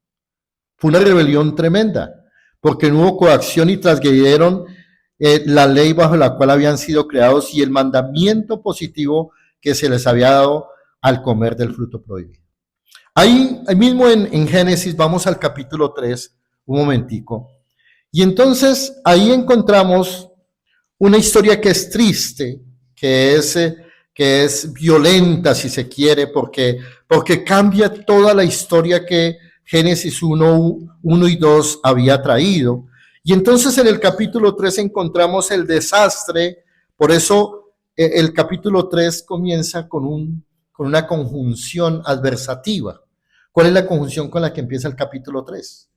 Speaker 1: Fue una rebelión tremenda, porque no hubo coacción y transgredieron la ley bajo la cual habían sido creados y el mandamiento positivo que se les había dado al comer del fruto prohibido. Ahí mismo en Génesis, vamos al capítulo 3, un momentico, y entonces ahí encontramos una historia que es triste, que es violenta, si se quiere, porque cambia toda la historia que Génesis 1 y 2 había traído. Y entonces en el capítulo 3 encontramos el desastre. Por eso el capítulo 3 comienza con una conjunción adversativa. ¿Cuál es la conjunción con la que empieza el capítulo 3?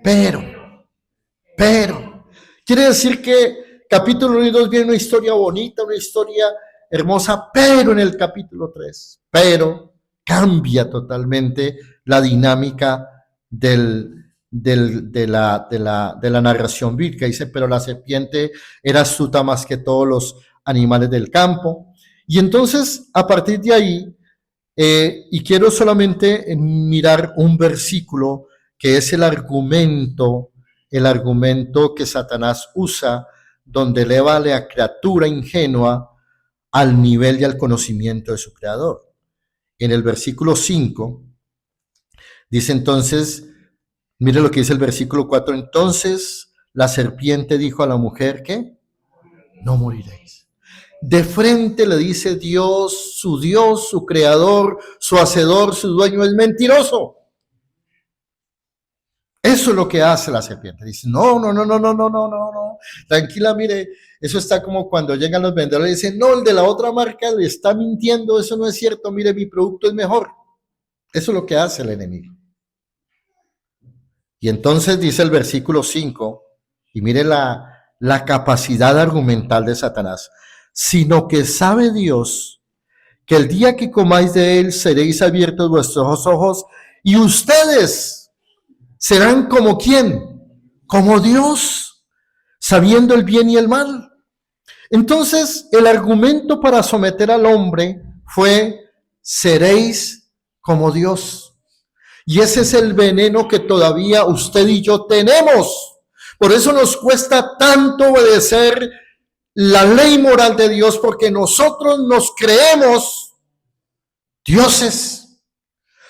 Speaker 1: Pero. Quiere decir que capítulo 1 y 2 viene una historia bonita, una historia hermosa, pero en el capítulo 3, cambia totalmente la dinámica de la narración bíblica. Dice, pero la serpiente era astuta más que todos los animales del campo. Y entonces, a partir de ahí, y quiero solamente mirar un versículo que es el argumento que Satanás usa, donde eleva a la criatura ingenua al nivel y al conocimiento de su creador. En el versículo 5, dice entonces, mire lo que dice el versículo 4, entonces la serpiente dijo a la mujer, ¿qué? No moriréis. De frente le dice Dios, su creador, su hacedor, su dueño es mentiroso. Eso es lo que hace la serpiente. Dice, no, no, no, no, no, no, no, no, no. Tranquila, mire, eso está como cuando llegan los vendedores y dicen, no, el de la otra marca le está mintiendo, eso no es cierto, mire, mi producto es mejor. Eso es lo que hace el enemigo. Y entonces dice el versículo 5, y mire la capacidad argumental de Satanás, sino que sabe Dios que el día que comáis de él seréis abiertos vuestros ojos y ustedes serán como ¿quién? Como Dios, sabiendo el bien y el mal. Entonces, el argumento para someter al hombre fue, seréis como Dios. Y ese es el veneno que todavía usted y yo tenemos. Por eso nos cuesta tanto obedecer la ley moral de Dios, porque nosotros nos creemos dioses,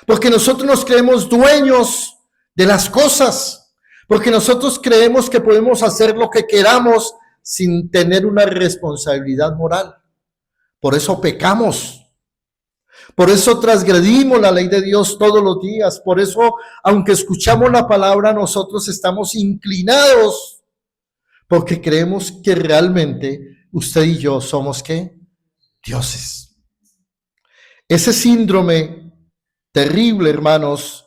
Speaker 1: porque nosotros nos creemos dueños de las cosas, porque nosotros creemos que podemos hacer lo que queramos sin tener una responsabilidad moral. Por eso pecamos. Por eso transgredimos la ley de Dios todos los días. Por eso, aunque escuchamos la palabra, nosotros estamos inclinados, porque creemos que realmente usted y yo somos ¿qué? Dioses. Ese síndrome terrible, hermanos,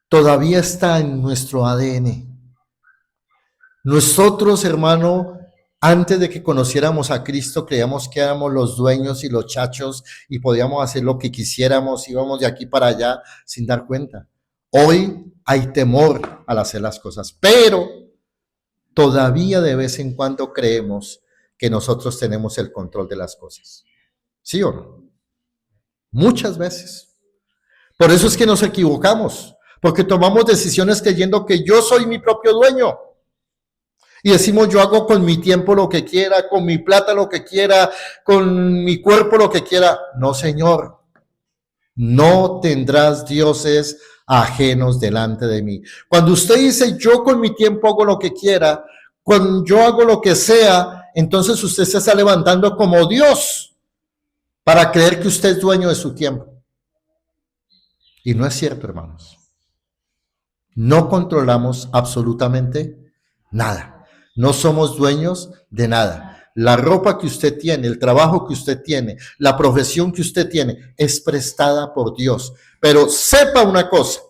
Speaker 1: todavía está en nuestro ADN. Nosotros, hermano, antes de que conociéramos a Cristo, creíamos que éramos los dueños y los chachos y podíamos hacer lo que quisiéramos, íbamos de aquí para allá sin dar cuenta. Hoy hay temor al hacer las cosas, pero todavía de vez en cuando creemos que nosotros tenemos el control de las cosas. ¿Sí o no? Muchas veces. Por eso es que nos equivocamos, porque tomamos decisiones creyendo que yo soy mi propio dueño. Y decimos, yo hago con mi tiempo lo que quiera, con mi plata lo que quiera, con mi cuerpo lo que quiera. No, Señor, no tendrás dioses ajenos delante de mí. Cuando usted dice, yo con mi tiempo hago lo que quiera, cuando yo hago lo que sea, entonces usted se está levantando como Dios para creer que usted es dueño de su tiempo. Y no es cierto, hermanos. No controlamos absolutamente nada. No somos dueños de nada. La ropa que usted tiene, el trabajo que usted tiene, la profesión que usted tiene, es prestada por Dios. Pero sepa una cosa,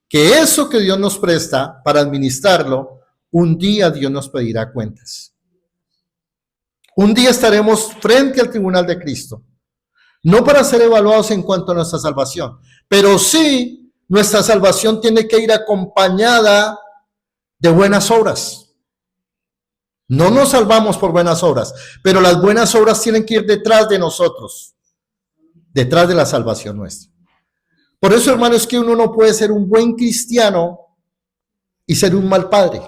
Speaker 1: que eso que Dios nos presta para administrarlo, un día Dios nos pedirá cuentas. Un día estaremos frente al tribunal de Cristo. No para ser evaluados en cuanto a nuestra salvación, pero sí nuestra salvación tiene que ir acompañada de buenas obras. No nos salvamos por buenas obras, pero las buenas obras tienen que ir detrás de nosotros, detrás de la salvación nuestra. Por eso, hermanos, es que uno no puede ser un buen cristiano y ser un mal padre.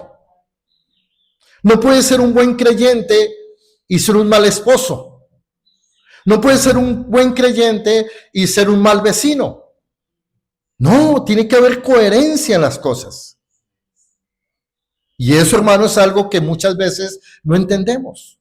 Speaker 1: No puede ser un buen creyente y ser un mal esposo. No puede ser un buen creyente y ser un mal vecino. No, tiene que haber coherencia en las cosas. Y eso, hermano, es algo que muchas veces no entendemos.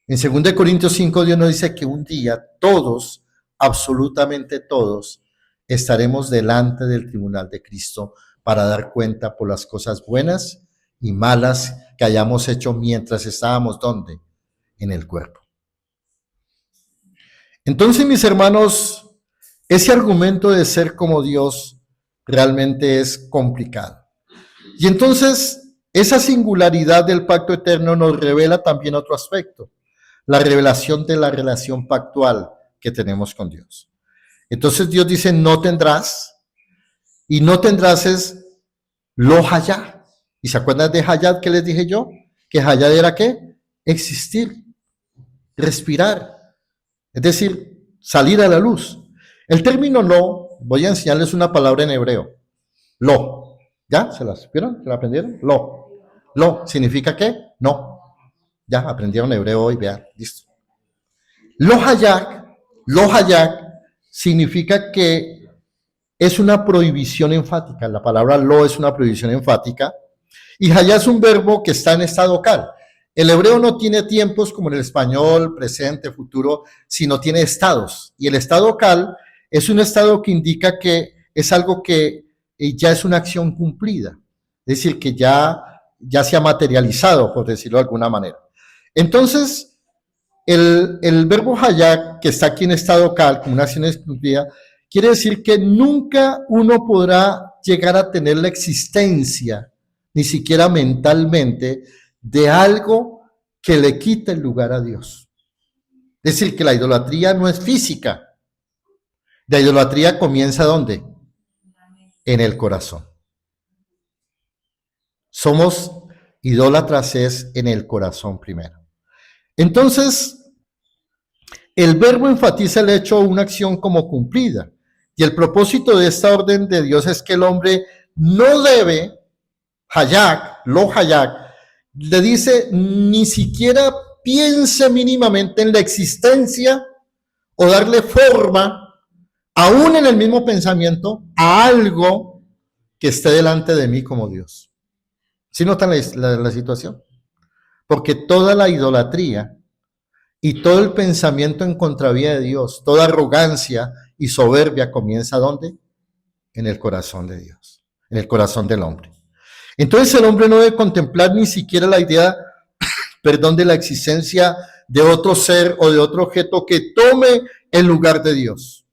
Speaker 1: En 2 Corintios 5, Dios nos dice que un día todos, absolutamente todos, estaremos delante del tribunal de Cristo para dar cuenta por las cosas buenas y malas que hayamos hecho mientras estábamos, ¿dónde? En el cuerpo. Entonces, mis hermanos, ese argumento de ser como Dios realmente es complicado. Y entonces, esa singularidad del pacto eterno nos revela también otro aspecto, la revelación de la relación pactual que tenemos con Dios. Entonces Dios dice, no tendrás, y no tendrás es lo hayá. ¿Y se acuerdan de hayat que les dije yo? Que hayat era ¿qué? Existir, respirar, es decir, salir a la luz. El término lo, voy a enseñarles una palabra en hebreo, lo. ¿Ya? ¿Se la supieron? ¿Se la aprendieron? Lo. Lo significa ¿qué? No. Ya aprendieron hebreo hoy, vean, listo. Lo hayak significa que es una prohibición enfática. La palabra lo es una prohibición enfática. Y hayá es un verbo que está en estado cal. El hebreo no tiene tiempos como en el español, presente, futuro, sino tiene estados. Y el estado cal es un estado que indica que es algo que ya es una acción cumplida. Es decir, que ya se ha materializado, por decirlo de alguna manera. Entonces, el verbo hayak, que está aquí en estado cal, como una acción cumplida, quiere decir que nunca uno podrá llegar a tener la existencia, ni siquiera mentalmente, de algo que le quite el lugar a Dios. Es decir, que la idolatría no es física. La idolatría comienza ¿dónde? En el corazón. Somos idólatras es en el corazón primero. Entonces, el verbo enfatiza el hecho o una acción como cumplida. Y el propósito de esta orden de Dios es que el hombre no debe, lo hayak, le dice, ni siquiera piense mínimamente en la existencia o darle forma, aún en el mismo pensamiento, a algo que esté delante de mí como Dios. ¿Sí notan la situación? Porque toda la idolatría y todo el pensamiento en contravía de Dios, toda arrogancia y soberbia comienza ¿dónde? En el corazón de Dios, en el corazón del hombre. Entonces el hombre no debe contemplar ni siquiera la idea, de la existencia de otro ser o de otro objeto que tome el lugar de Dios.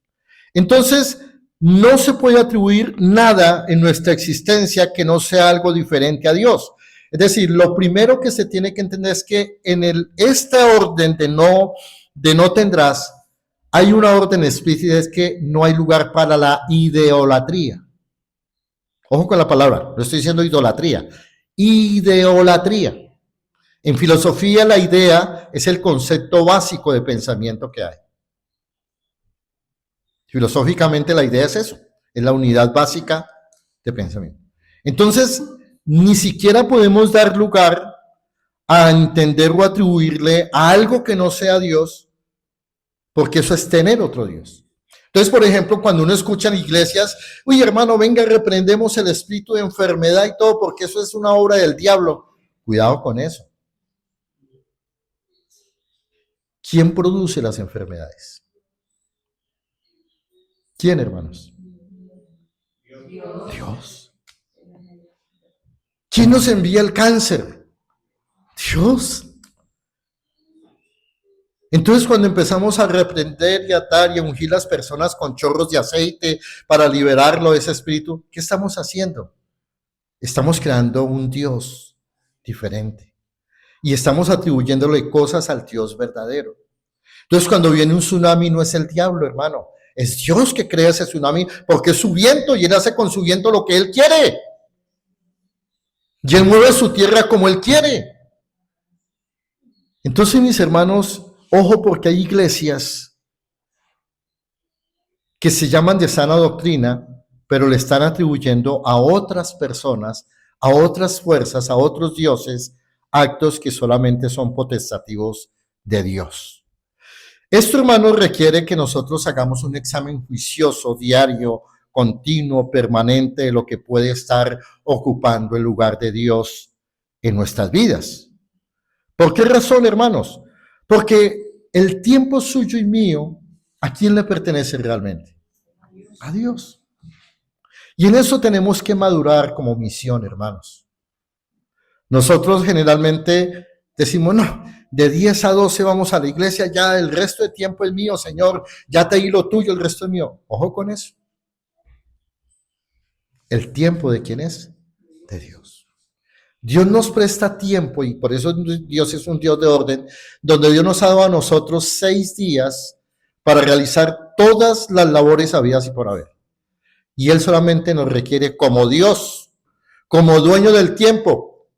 Speaker 1: Entonces, no se puede atribuir nada en nuestra existencia que no sea algo diferente a Dios. Es decir, lo primero que se tiene que entender es que en esta orden de no tendrás, hay una orden explícita, es que no hay lugar para la idolatría. Ojo con la palabra, no estoy diciendo idolatría, ideolatría. En filosofía la idea es el concepto básico de pensamiento que hay. Filosóficamente la idea es eso, es la unidad básica de pensamiento. Entonces, ni siquiera podemos dar lugar a entender o atribuirle a algo que no sea Dios, porque eso es tener otro Dios. Entonces, por ejemplo, cuando uno escucha en iglesias, uy, hermano, venga, reprendemos el espíritu de enfermedad y todo, porque eso es una obra del diablo. Cuidado con eso. ¿Quién produce las enfermedades? ¿Quién, hermanos? Dios. ¿Quién nos envía el cáncer? Dios. Entonces, cuando empezamos a reprender y atar y a ungir las personas con chorros de aceite para liberarlo de ese espíritu, ¿qué estamos haciendo? Estamos creando un Dios diferente y estamos atribuyéndole cosas al Dios verdadero. Entonces, cuando viene un tsunami, no es el diablo, hermano, es Dios que crea ese tsunami porque es su viento y él hace con su viento lo que él quiere. Y él mueve su tierra como él quiere. Entonces, mis hermanos, ojo, porque hay iglesias que se llaman de sana doctrina, pero le están atribuyendo a otras personas, a otras fuerzas, a otros dioses, actos que solamente son potestativos de Dios. Esto, hermanos, requiere que nosotros hagamos un examen juicioso, diario, continuo, permanente de lo que puede estar ocupando el lugar de Dios en nuestras vidas. ¿Por qué razón, hermanos? Porque el tiempo suyo y mío, ¿a quién le pertenece realmente? A Dios. Y en eso tenemos que madurar como misión, hermanos. Nosotros generalmente decimos, no, de 10 a 12 vamos a la iglesia, ya el resto de tiempo es mío, Señor, ya te di lo tuyo, el resto es mío. Ojo con eso. ¿El tiempo de quién es? De Dios. Dios nos presta tiempo y por eso Dios es un Dios de orden, donde Dios nos ha dado a nosotros 6 días para realizar todas las labores habidas y por haber. Y Él solamente nos requiere como Dios, como dueño del tiempo,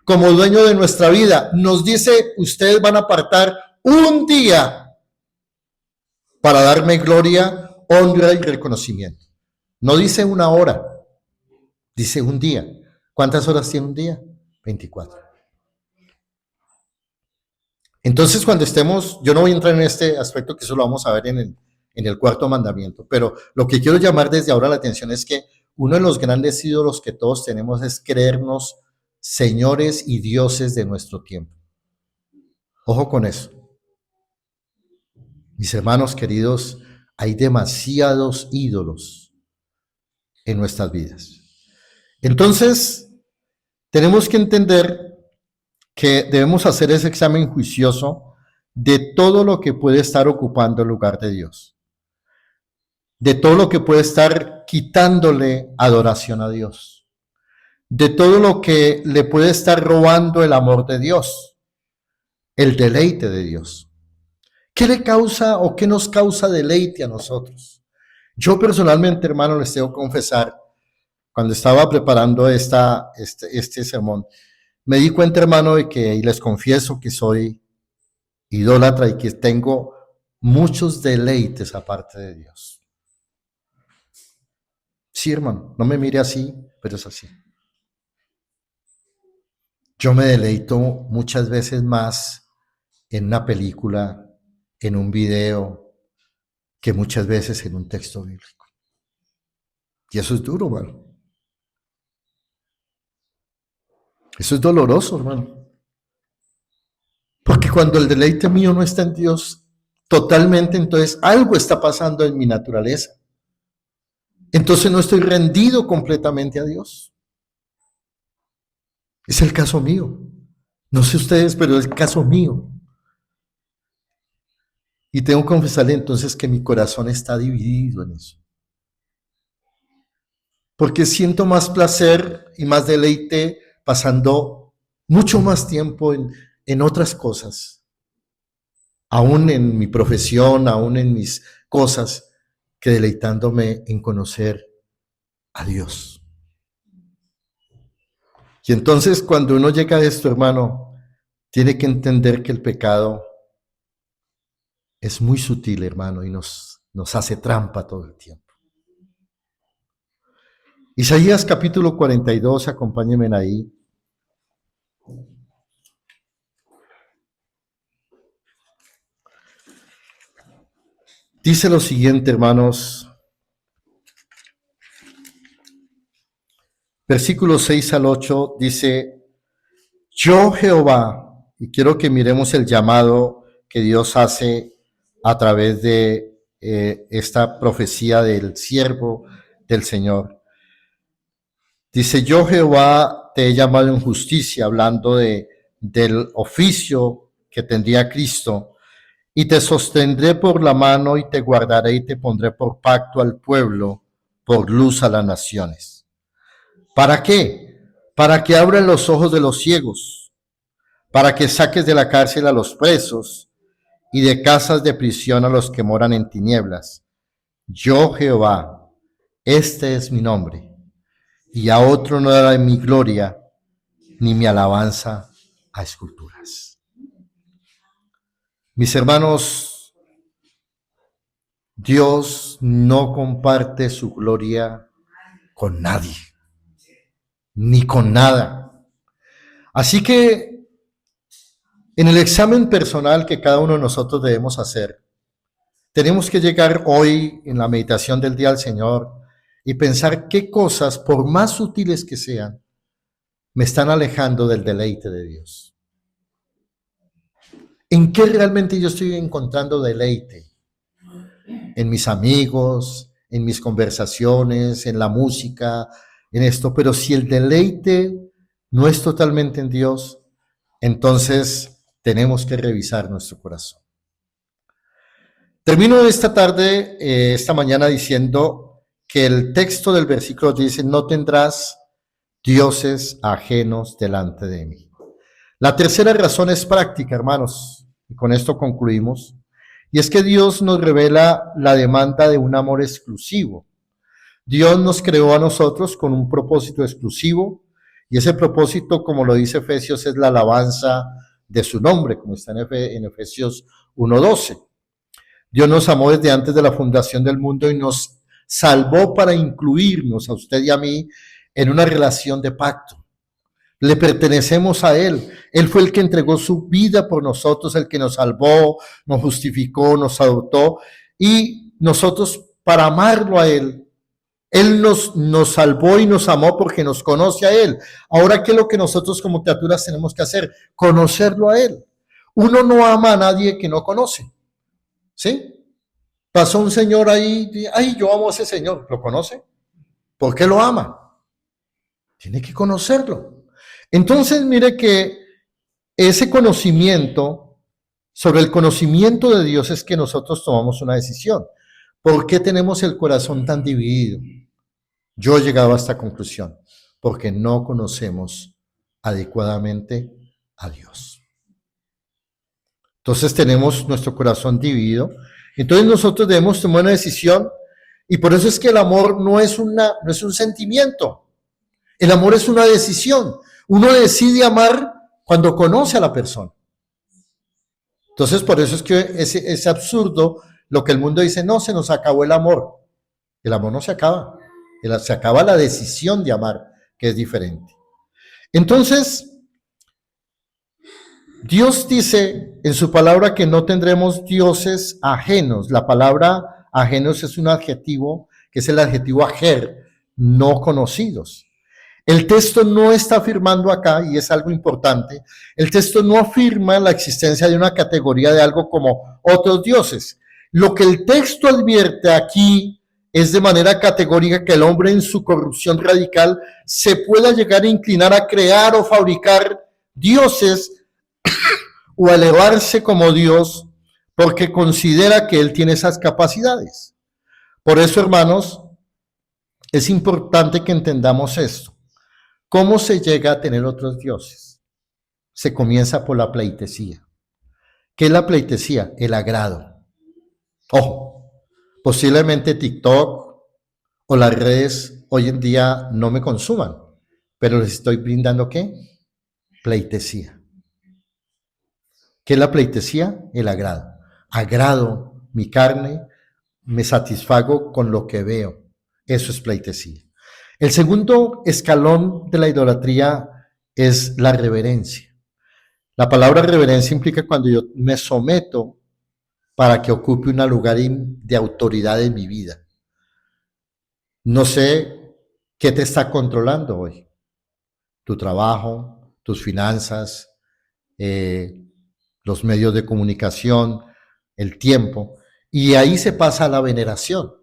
Speaker 1: como dueño de nuestra vida. Nos dice, ustedes van a apartar un día para darme gloria, honra y reconocimiento. No dice una hora, dice un día. ¿Cuántas horas tiene un día? 24. Entonces, cuando estemos, yo no voy a entrar en este aspecto que eso lo vamos a ver en el cuarto mandamiento, pero lo que quiero llamar desde ahora la atención es que uno de los grandes ídolos que todos tenemos es creernos señores y dioses de nuestro tiempo. Ojo con eso. Mis hermanos queridos, hay demasiados ídolos en nuestras vidas. Entonces, tenemos que entender que debemos hacer ese examen juicioso de todo lo que puede estar ocupando el lugar de Dios, de todo lo que puede estar quitándole adoración a Dios, de todo lo que le puede estar robando el amor de Dios, el deleite de Dios. ¿Qué le causa o qué nos causa deleite a nosotros? Yo personalmente, hermano, les tengo que confesar, cuando estaba preparando este sermón, me di cuenta, hermano, de que, y les confieso que soy idólatra y que tengo muchos deleites aparte de Dios. Sí, hermano, no me mire así, pero es así. Yo me deleito muchas veces más en una película, en un video, que muchas veces en un texto bíblico. Y eso es duro, hermano. Eso es doloroso, hermano. Porque cuando el deleite mío no está en Dios totalmente, entonces algo está pasando en mi naturaleza. Entonces no estoy rendido completamente a Dios. Es el caso mío. No sé ustedes, pero es el caso mío. Y tengo que confesarle entonces que mi corazón está dividido en eso. Porque siento más placer y más deleite pasando mucho más tiempo en otras cosas, aún en mi profesión, aún en mis cosas, que deleitándome en conocer a Dios. Y entonces cuando uno llega a esto, hermano, tiene que entender que el pecado es muy sutil, hermano, y nos hace trampa todo el tiempo. Isaías capítulo 42, acompáñenme ahí. Dice lo siguiente, hermanos, versículos 6 al 8, dice: yo Jehová, y quiero que miremos el llamado que Dios hace a través de esta profecía del siervo del Señor. Dice: yo Jehová te he llamado en justicia, hablando del oficio que tendría Cristo, y te sostendré por la mano y te guardaré y te pondré por pacto al pueblo, por luz a las naciones. ¿Para qué? Para que abran los ojos de los ciegos, para que saques de la cárcel a los presos y de casas de prisión a los que moran en tinieblas. Yo Jehová, este es mi nombre, y a otro no daré mi gloria ni mi alabanza a esculturas. Mis hermanos, Dios no comparte su gloria con nadie, ni con nada. Así que en el examen personal que cada uno de nosotros debemos hacer, tenemos que llegar hoy en la meditación del día al Señor y pensar qué cosas, por más sutiles que sean, me están alejando del deleite de Dios. ¿En qué realmente yo estoy encontrando deleite? En mis amigos, en mis conversaciones, en la música, en esto. Pero si el deleite no es totalmente en Dios, entonces tenemos que revisar nuestro corazón. Termino esta tarde, esta mañana, diciendo que el texto del versículo dice: no tendrás dioses ajenos delante de mí. La tercera razón es práctica, hermanos, y con esto concluimos, y es que Dios nos revela la demanda de un amor exclusivo. Dios nos creó a nosotros con un propósito exclusivo, y ese propósito, como lo dice Efesios, es la alabanza de su nombre, como está en Efesios 1:12. Dios nos amó desde antes de la fundación del mundo y nos salvó para incluirnos a usted y a mí en una relación de pacto. Le pertenecemos a Él. Él fue el que entregó su vida por nosotros, el que nos salvó, nos justificó, nos adoptó, y nosotros, para amarlo a Él, Él nos salvó y nos amó porque nos conoce a Él. Ahora, ¿qué es lo que nosotros como criaturas tenemos que hacer? Conocerlo a Él. Uno no ama a nadie que no conoce, ¿sí? Pasó un señor ahí, ay, yo amo a ese señor, ¿lo conoce? ¿Por qué lo ama? Tiene que conocerlo. Entonces, mire que ese conocimiento, sobre el conocimiento de Dios es que nosotros tomamos una decisión. ¿Por qué tenemos el corazón tan dividido? Yo he llegado a esta conclusión, porque no conocemos adecuadamente a Dios. Entonces tenemos nuestro corazón dividido. Entonces nosotros debemos tomar una decisión y por eso es que el amor no es un sentimiento. El amor es una decisión. Uno decide amar cuando conoce a la persona. Entonces por eso es que es absurdo lo que el mundo dice, no, se nos acabó el amor. El amor no se acaba. Se acaba la decisión de amar, que es diferente. Entonces, Dios dice en su palabra que no tendremos dioses ajenos. La palabra ajenos es un adjetivo, que es el adjetivo ajer, no conocidos. El texto no está afirmando acá, y es algo importante, el texto no afirma la existencia de una categoría de algo como otros dioses. Lo que el texto advierte aquí es de manera categórica que el hombre en su corrupción radical se pueda llegar a inclinar a crear o fabricar dioses o elevarse como Dios porque considera que Él tiene esas capacidades. Por eso, hermanos, es importante que entendamos esto. ¿Cómo se llega a tener otros dioses? Se comienza por la pleitesía. ¿Qué es la pleitesía? El agrado. Ojo, posiblemente TikTok o las redes hoy en día no me consuman, pero les estoy brindando ¿qué? Pleitesía. ¿Qué es la pleitesía? El agrado. Agrado mi carne, me satisfago con lo que veo. Eso es pleitesía. El segundo escalón de la idolatría es la reverencia. La palabra reverencia implica cuando yo me someto para que ocupe un lugar de autoridad en mi vida. No sé qué te está controlando hoy. Tu trabajo, tus finanzas, los medios de comunicación, el tiempo. Y ahí se pasa a la veneración.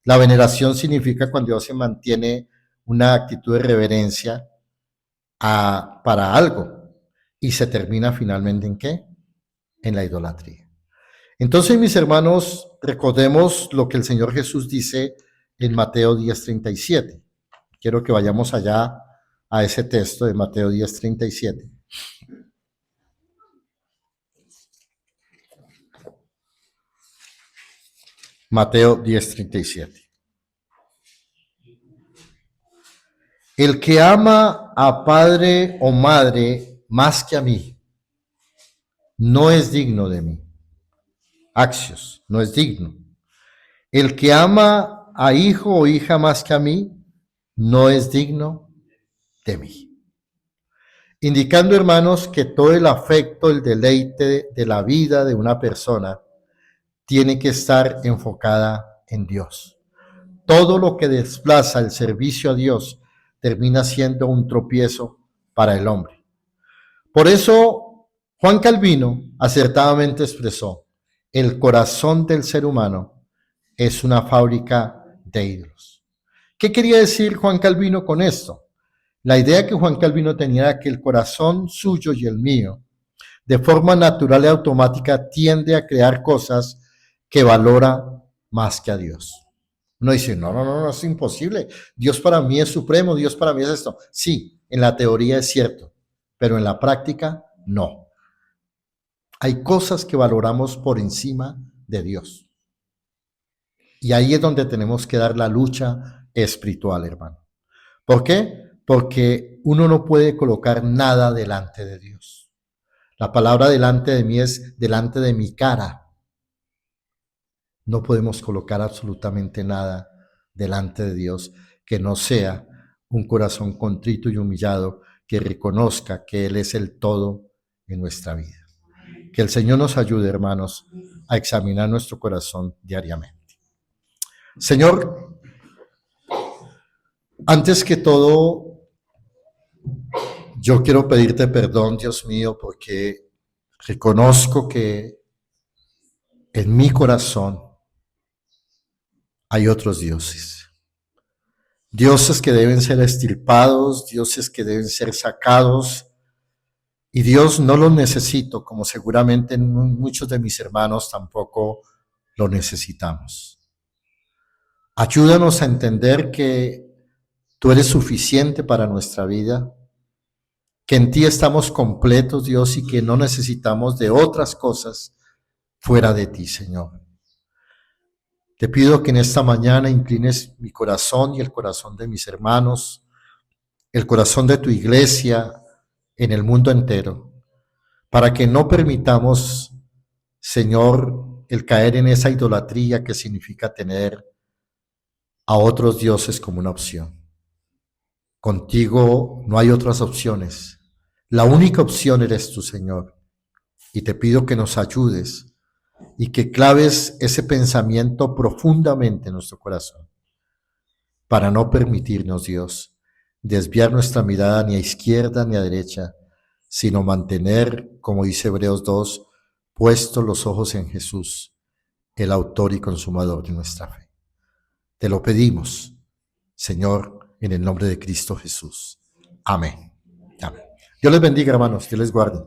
Speaker 1: La veneración significa cuando Dios se mantiene una actitud de reverencia para algo y se termina finalmente ¿en qué? En la idolatría. Entonces, mis hermanos, recordemos lo que el Señor Jesús dice en Mateo 10:37. Quiero que vayamos allá a ese texto de Mateo 10:37. Mateo 10:37. El que ama a padre o madre más que a mí, no es digno de mí. Axios, no es digno. El que ama a hijo o hija más que a mí, no es digno de mí. Indicando, hermanos, que todo el afecto, el deleite de la vida de una persona tiene que estar enfocada en Dios. Todo lo que desplaza el servicio a Dios termina siendo un tropiezo para el hombre. Por eso, Juan Calvino acertadamente expresó, el corazón del ser humano es una fábrica de ídolos. ¿Qué quería decir Juan Calvino con esto? La idea que Juan Calvino tenía era que el corazón suyo y el mío, de forma natural y automática, tiende a crear cosas que valora más que a Dios. Uno dice, no, es imposible. Dios para mí es supremo, Dios para mí es esto. Sí, en la teoría es cierto, pero en la práctica no. Hay cosas que valoramos por encima de Dios. Y ahí es donde tenemos que dar la lucha espiritual, hermano. ¿Por qué? Porque uno no puede colocar nada delante de Dios. La palabra delante de mí es delante de mi cara. No podemos colocar absolutamente nada delante de Dios que no sea un corazón contrito y humillado que reconozca que Él es el todo en nuestra vida. Que el Señor nos ayude, hermanos, a examinar nuestro corazón diariamente. Señor, antes que todo, yo quiero pedirte perdón, Dios mío, porque Reconozco que en mi corazón hay otros dioses. Dioses que deben ser extirpados, dioses que deben ser sacados. Y Dios no lo necesito, como seguramente muchos de mis hermanos tampoco lo necesitamos. Ayúdanos a entender que tú eres suficiente para nuestra vida, que en ti estamos completos, Dios, y que no necesitamos de otras cosas fuera de ti, Señor. Te pido que en esta mañana inclines mi corazón y el corazón de mis hermanos, el corazón de tu iglesia en el mundo entero, para que no permitamos, Señor, el caer en esa idolatría que significa tener a otros dioses como una opción. Contigo no hay otras opciones. La única opción eres tú, Señor. Y te pido que nos ayudes y que claves ese pensamiento profundamente en nuestro corazón para no permitirnos, Dios, desviar nuestra mirada ni a izquierda ni a derecha, sino mantener, como dice Hebreos 2, puestos los ojos en Jesús, el autor y consumador de nuestra fe. Te lo pedimos, Señor, en el nombre de Cristo Jesús. Amén. Amén. Dios les bendiga, hermanos. Dios les guarde.